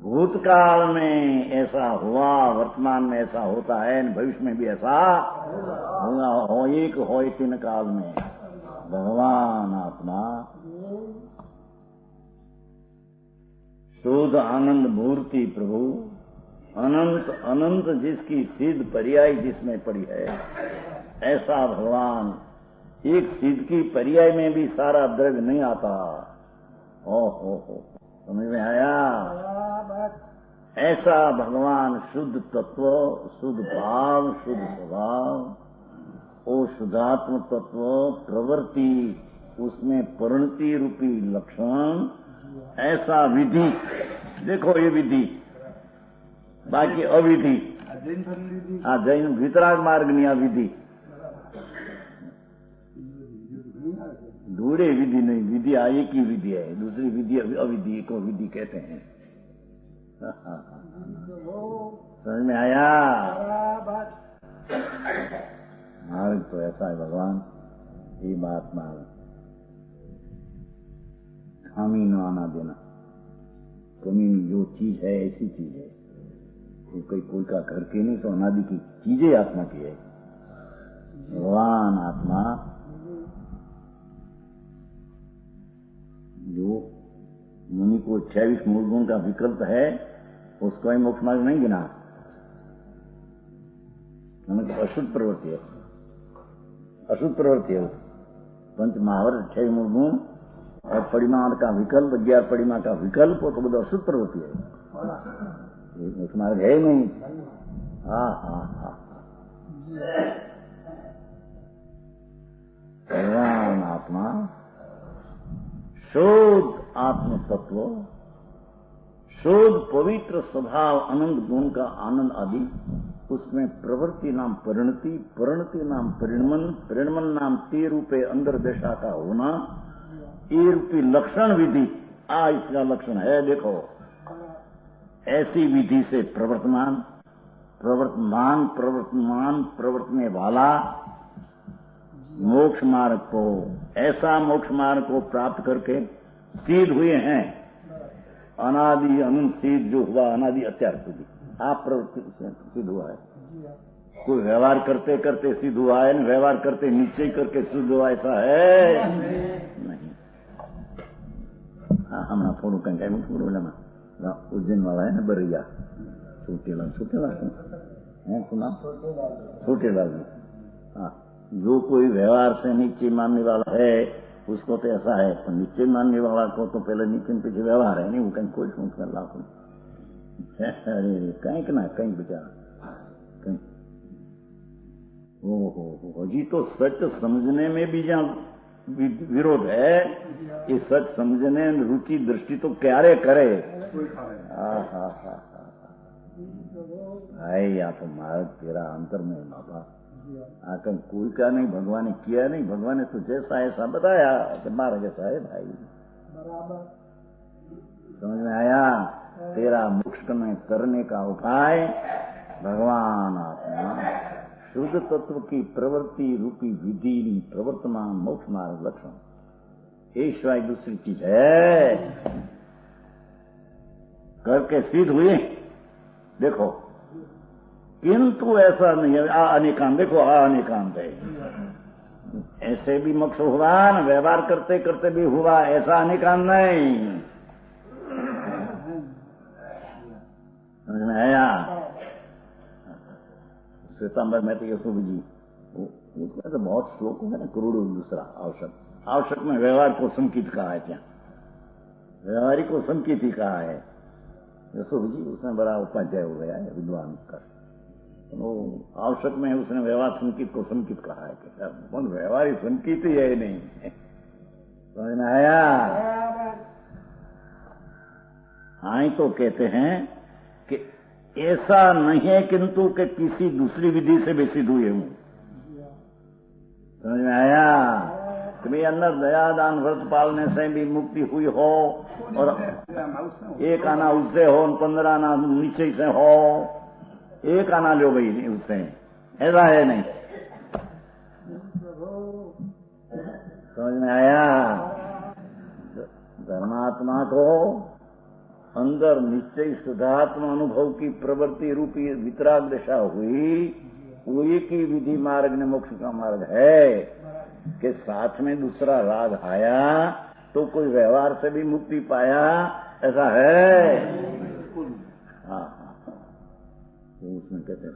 भूतकाल में ऐसा हुआ, वर्तमान में ऐसा होता है, भविष्य में भी ऐसा होगा। हो एक हो तीन काल में भगवान आत्मा शुद्ध आनंद मूर्ति प्रभु अनंत अनंत जिसकी सिद्ध पर्याय जिसमें पड़ी है, ऐसा भगवान एक सिद्ध की पर्याय में भी सारा द्रव्य नहीं आता। हो समझ में आया? ऐसा भगवान शुद्ध तत्व, शुद्ध भाव, शुद्ध स्वभाव, वो शुद्धात्म तत्व प्रवृत्ति, उसमें परिणति रूपी लक्षण, ऐसा विधि। देखो ये विधि, बाकी अविधि। जैन वितराग मार्ग नहीं विधि, दूरे विधि नहीं, विधि एक ही विधि है, दूसरी विधि अविधि को विधि कहते हैं। समझ में आया? मार्ग तो ऐसा है भगवान, ये बात मार्ग खामी न आना देना, कमी जो चीज है ऐसी चीज है, कोई का घर की नहीं, तो अनादि की चीजें आत्मा की है। भगवान आत्मा जो मुनि को 26 मूल गुण का विकल्प है, उसको ही मोक्ष मार्ग नहीं गिना। अशुद्ध प्रवृत्ति है, अशुद्ध प्रवृत्ति है। पंच महावर 26 मूल गुण और परिमाण का विकल्प, 11 परिमा का विकल्प, तो બધું अशुद्ध प्रवृत्ति है, मोक्ष मार्ग है नहीं। भगवान आत्मा शुद्ध आत्म तत्व, शुद्ध पवित्र स्वभाव, आनंद गुण का आनंद आदि, उसमें प्रवृत्ति नाम परिणति, परिणति नाम परिणमन, परिणमन नाम ते रूपे अंदर दशा का होना, ये रूपी लक्षण विधि। इसका लक्षण है, देखो ऐसी विधि से प्रवर्तमान, प्रवर्तमान, प्रवर्तमान, प्रवर्तने वाला मोक्ष मार्ग को, ऐसा मोक्ष मार्ग को प्राप्त करके सिद्ध हुए हैं। अनादि अनंत सिद्ध जो हुआ, अनादि अत्यार સુધી आप प्रवृत्ति से सिद्ध हुआ है। कोई व्यवहार करते करते सिद्ध हुआ है, व्यवहार करते निश्चय करके सिद्ध हुआ, ऐसा है नहीं। हमारा थोड़ું કંઈક આવ્યું બોલેમાં ઉજ્જૈન વાળા है ना बरिया छूटेला है सुना? छोटे लाल जी। हाँ, जो कोई व्यवहार से नीचे मानने वाला है उसको तो ऐसा है, तो नीचे मानने वाला को तो पहले नीचे पीछे व्यवहार है नहीं, वो कहीं कोई सोच कर लाभ अरे कहीं ना कहीं बेचारा कहीं। ओहो, जी तो सच समझने में भी जहाँ विरोध है, ये सच समझने रुचि दृष्टि तो क्यारे करे। भाई या तो मार्ग तेरा अंतर में बाबा, आकर कोई का नहीं, भगवान ने किया नहीं, भगवान ने तो जैसा ऐसा बताया कि मार्ग ऐसा है भाई। समझ में आया? तेरा मोक्ष में करने का उपाय भगवान आत्मा शुद्ध तत्व की प्रवृत्ति रूपी विधि प्रवर्तमान मोक्ष मार्ग लक्षण, ये शिवाय दूसरी चीज है। करके सिद्ध हुए देखो, किंतु ऐसा नहीं है। अनेकांत देखो, अनेकांत है, ऐसे भी मोक्ष हुआ न, व्यवहार करते करते भी हुआ, ऐसा अनेकांत नहीं। समझ में आया? श्वेतांबर में तो यशोभ जी, उसमें तो बहुत श्लोक है ना, करोड़ों दूसरा आवश्यक में व्यवहार को संकित कहा है, क्या व्यवहारिक को संकित ही कहा है। यशोभ जी उसमें बड़ा उपाध्याय हो गया है विद्वान का, वो आवश्यक में उसने व्यवहार संकित को संकित कहा है कि व्यवहारिक संकित ही है नहीं। समझ में आया? हाँ, तो कहते हैं कि ऐसा नहीं है किंतु कि किसी दूसरी विधि से भी सिद्ध हुए हूं। समझ में आया? कि भाई अंदर दया दान व्रत पालने से भी मुक्ति हुई हो, और एक आना उससे हो, 15 आना नीचे से हो, एक आना लो भाई उससे, ऐसा है नहीं। समझ में आया? धर्मात्मा को अंदर निश्चय शुद्धात्मा अनुभव की प्रवृत्ति रूपी वितराग दशा हुई, वो एक ही विधि मार्ग ने मोक्ष का मार्ग है कि साथ में दूसरा राग आया तो कोई व्यवहार से भी मुक्ति पाया, ऐसा है। हाँ, तो उसमें कहते हैं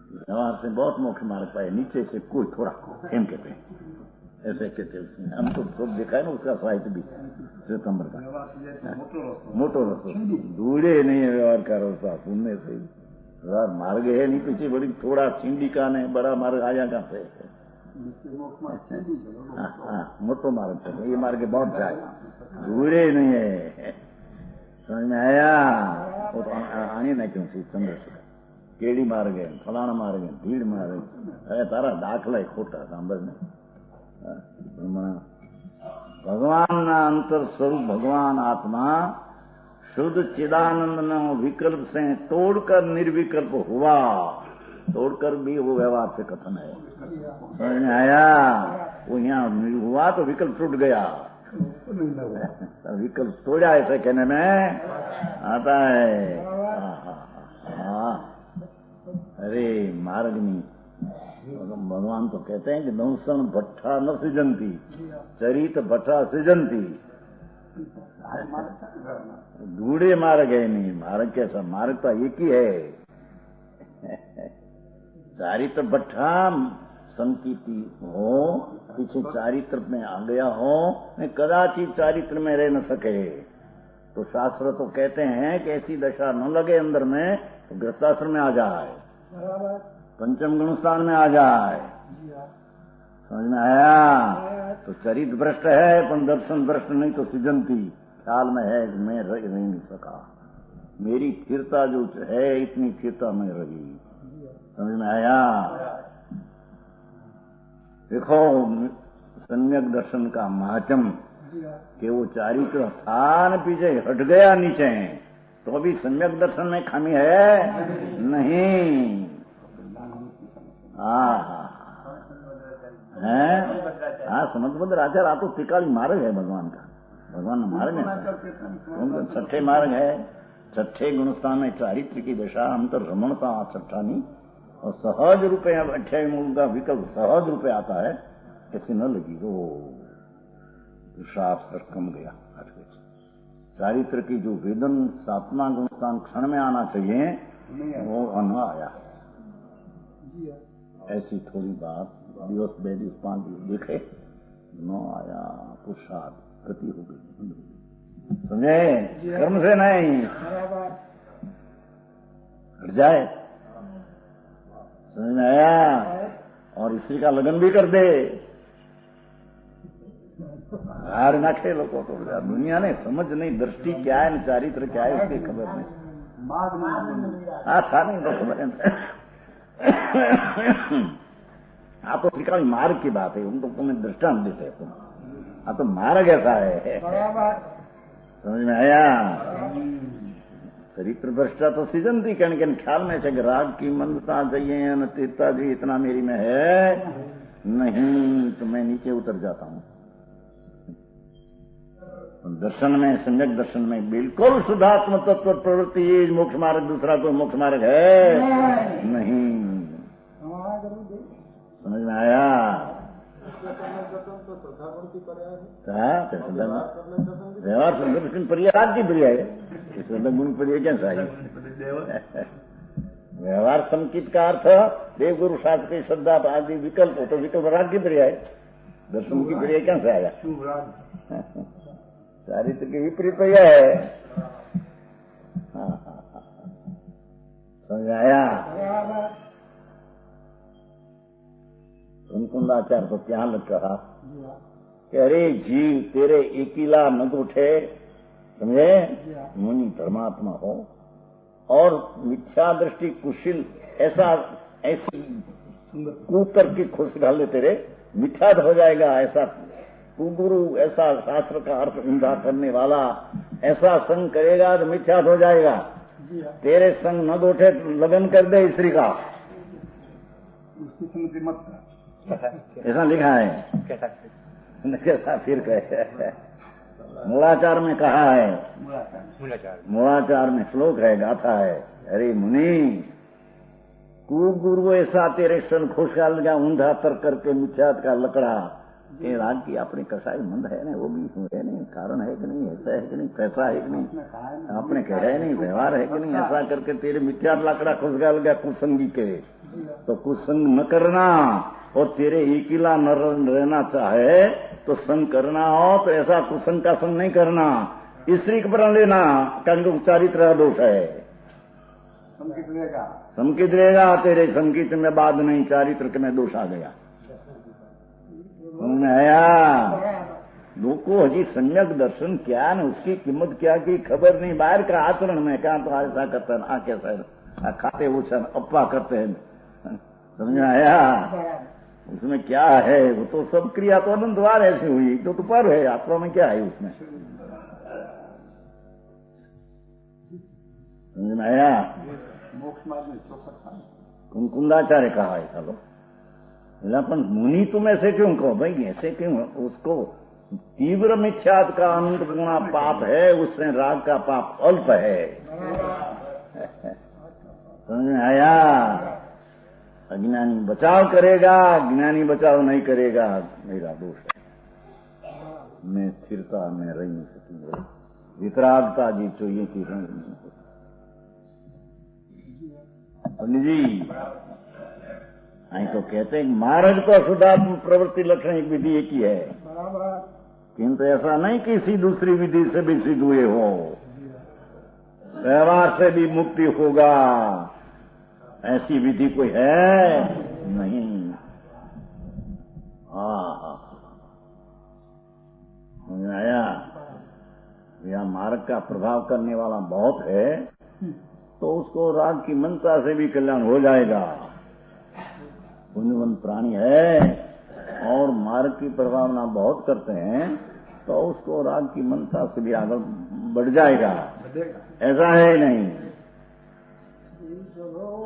व्यवहार से बहुत मोक्ष मार्ग पाए, नीचे से कोई थोड़ा, एम कहते हैं, ऐसे कहते हैं। हम तो सब देखा है ना उसका साहित्य भी श्वेतांबर का, मोटो रसो दूरे नहीं है व्यवहार का रस्ता सुनने से। व्यवहार मार्ग है नहीं, पीछे बड़ी थोड़ा छिंडी का नहीं, बड़ा मार्ग आया कहां से? हाँ, मोटो मार्ग से, ये मार्ग बहुत जाए, दूरे नहीं है। समझ में आया? वो तो आने ना क्यों सी चंद्रशेखर केड़ी मार्ग है, फलाना मार्ग है, भीड़ मार्ग है, अरे तारा दाखला खोटा सांबर ने। भगवान अंतर स्वरूप भगवान आत्मा शुद्ध चिदानंद न विकल्प से तोड़कर निर्विकल्प हुआ, तोड़कर भी वो व्यवहार से कथन है। समझ में आया? वो यहाँ हुआ तो विकल्प टूट गया, विकल्प तोड़ा ऐसे कहने में आता है। अरे मार्ग नहीं, भगवान तो कहते हैं कि नौसन भट्ठा न सृजंती, चरित भट्ठा सृजंती। ढूढ़े मार्ग है नहीं, मार्ग कैसा? मार्ग तो एक ही है। चारित्र भट्ठा संकीति हो, पीछे चारित्र में आ गया हो, कदाचित चारित्र में रह न सके, तो शास्त्र तो कहते हैं कि ऐसी दशा न लगे अंदर में तो गृहस्थाश्रम में आ जाए, पंचम गुणस्थान में आ जाए। समझ में आया? तो चरित भ्रष्ट है पर दर्शन भ्रष्ट नहीं, तो सृजंती ख्याल में है कि मैं रह नहीं सका, मेरी स्थिरता जो है इतनी स्थिरता में रही। समझ में आया? देखो सम्यक दर्शन का महात्म कि वो चारित्र स्थान पीछे हट गया नीचे, तो अभी सम्यक दर्शन में खामी है नहीं। समझबद्ध आचार आ तो त्रिकाली मार्ग है भगवान का, भगवान का मार्ग है, छठे मार्ग है, छठे गुणस्थान में चारित्र की दशा अंतर रमणता छठा नहीं, और सहज रूपे 28 मूल का विकल्प सहज रूपे आता है, ऐसे न लगी तो पुरुषार्थ कम गया। चारित्र की जो वेदन 7वां गुणस्थान क्षण में आना चाहिए वो न आया। ऐसी थोड़ी बात दिवस 2 दिवस 5 दिवस देखे न आया पुरुषार्थ गति हो गई, समझे? कर्म से नहीं हट जाए, समझ में आया? और इसी का लगन भी कर दे, हार ना खेलो को तो दुनिया ने समझ नहीं, दृष्टि क्या है, चारित्र क्या है उसकी खबर नहीं। था नहीं तो खबर है। आप तो फ्रिका मार्ग की बात है, उन तो तुम्हें दृष्टांत देते हैं तुम। आप तो मार्ग ऐसा है, समझ में आया? चरित्र भ्रष्टा तो सीजन थी कण ख्याल में से राग की मंदता चाहिए न तीर्था जी इतना मेरी में है नहीं, तो मैं नीचे उतर जाता हूं। दर्शन में, सम्यक दर्शन में बिल्कुल शुद्धात्म तत्व प्रवृत्ति, ये मोक्ष मार्ग, दूसरा कोई मोक्ष मार्ग है नहीं। समझ में आया? व्यवहार संदर्भ प्रिय राग की प्रिय है, गुण प्रिय कैसा है? व्यवहार संकित का अर्थ देवगुरु शास्त्र की श्रद्धा आदि विकल्प हो तो विकल्प राग की प्रिय है, दर्शन की प्रिय कैसे आया? चारित्र की विपरीत है। समझ आया? कुंकुंदाचार्य तो क्या लग कहा कि अरे जीव तेरे एकीला न उठे, समझे? मुनि धर्मात्मा हो और मिथ्या दृष्टि कुशील ऐसी कूतर की खुश डाले तेरे मिथ्या हो जाएगा। ऐसा कुगुरु, ऐसा शास्त्र का अर्थ ऊंधा करने वाला ऐसा संग करेगा तो मिथ्या हो जाएगा। तेरे संग न उठे लगन कर दे स्त्री का, ऐसा लिखा है। कैसा फिर कहे? मूलाचार में कहा है, मूलाचार में श्लोक है, गाथा है। अरे मुनि, कुगुरु ऐसा तेरे सन खुशहाल का ऊंधा तर करके मिथ्यात का लकड़ा, ये राग की अपनी कसाई मंद है ना, वो भी है नहीं, कारण है कि नहीं, ऐसा है कि नहीं, पैसा है कि नहीं, आपने कह रहे नहीं, व्यवहार है कि नहीं, ऐसा करके तेरे मिथ्यात लकड़ा खुशहाल गया कुसंगी के, तो कुसंग न करना। और तेरे एकीला न रहना चाहे तो संग करना हो तो ऐसा कुसंग का संग नहीं करना, स्त्री का प्रण लेना, कारण चारित्र दोष है। संकित रहेगा तेरे संकित में बाद नहीं, चारित्र के में दोष आ गया। समझ में आया? लोग को हजी सम्यक दर्शन क्या न उसकी कीमत क्या की खबर नहीं, बाहर का आचरण में क्या तो ऐसा करते हैं, आ कैसा है, खाते उछन अप्पा करते हैं। समझ में आया? उसमें क्या है? वो तो सब क्रिया तो अनंत बार ऐसी हुई, तो पर है, आत्मा में क्या है उसमें? समझ में आया? कुंकुंदाचार्य कहा है चलो, पर मुनि तुम ऐसे क्यों कहो भाई, ऐसे क्यों? उसको तीव्र मिथ्यात का अनंत गुणा पाप है, उससे राग का पाप अल्प है। समझ में आया? अज्ञानी बचाव करेगा, ज्ञानी बचाव नहीं करेगा, मेरा दोष है। मैं स्थिरता में रह नहीं सकूंगा, वितरागता जी चाहिए कि जी आई तो कहते हैं मार्ग तो शुद्धात्म प्रवृत्ति लक्षण एक विधि एक ही है, किंतु ऐसा नहीं किसी दूसरी विधि से भी सिद्ध हुए हो, व्यवहार से भी मुक्ति होगा, ऐसी विधि कोई है नहीं। समझ आया? यह मार्ग का प्रभाव करने वाला बहुत है, तो उसको राग की मंत्रता से भी कल्याण हो जाएगा। पुण्यवंत प्राणी है और मार्ग की प्रभावना बहुत करते हैं, तो उसको राग की मंत्रता से भी आगे बढ़ जाएगा। ऐसा है नहीं।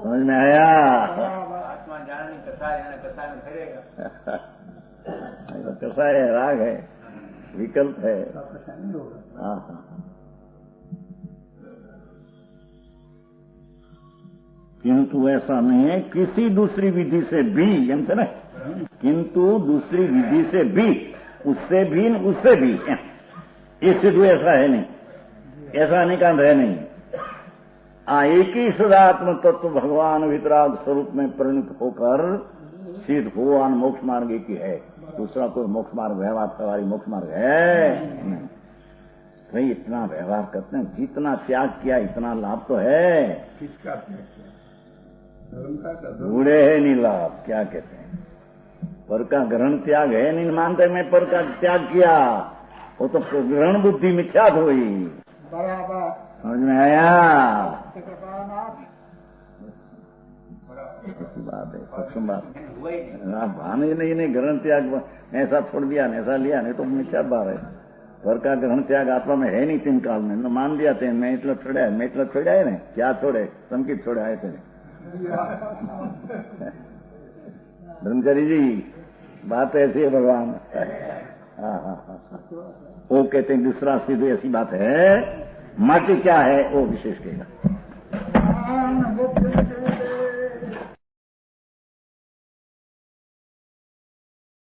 समझ में आया? आत्मा जाननी कसाय में फिरेगा। कसाय है, राग है, विकल्प है। हाँ, किंतु ऐसा नहीं है किसी दूसरी विधि से भी, हमसे ना, किंतु दूसरी विधि से भी, उससे भी, उससे भी, इस सिद्धू ऐसा है नहीं, ऐसा नहीं काम है नहीं। एक ही सदात्म तत्व भगवान वितराग स्वरूप में परिणत होकर सिद्ध भगवान मोक्ष मार्ग की है। दूसरा कोई मोक्ष मार्ग व्यवहार सवारी मोक्ष मार्ग है नहीं। भाई इतना व्यवहार करते हैं, जितना त्याग किया इतना लाभ तो है। किसका त्याग किया? बूढ़े है नहीं लाभ, क्या कहते हैं, पर का ग्रहण त्याग है नहीं मानते। मैं पर का त्याग किया, वो तो ग्रहण बुद्धि मिथ्यात हुई। बराबर समझ में आया? ऐसी बात है, सूक्ष्म बात। आप भान ही नहीं ग्रहण त्याग ऐसा छोड़ दिया, ऐसा लिया, नहीं तो मिथ्या बात है। पर का ग्रहण त्याग आत्मा में है नहीं। तीन काल में मान दिया थे, मैं इतना छोड़ा, मैं इतना छोड़ा है ना, क्या छोड़े, संकित छोड़े आए थे। ब्रह्मचारी जी बात ऐसी है भगवान। हाँ। वो कहते हैं दूसरा सिद्ध ऐसी बात है। माटी क्या है वो विशेष कहेगा।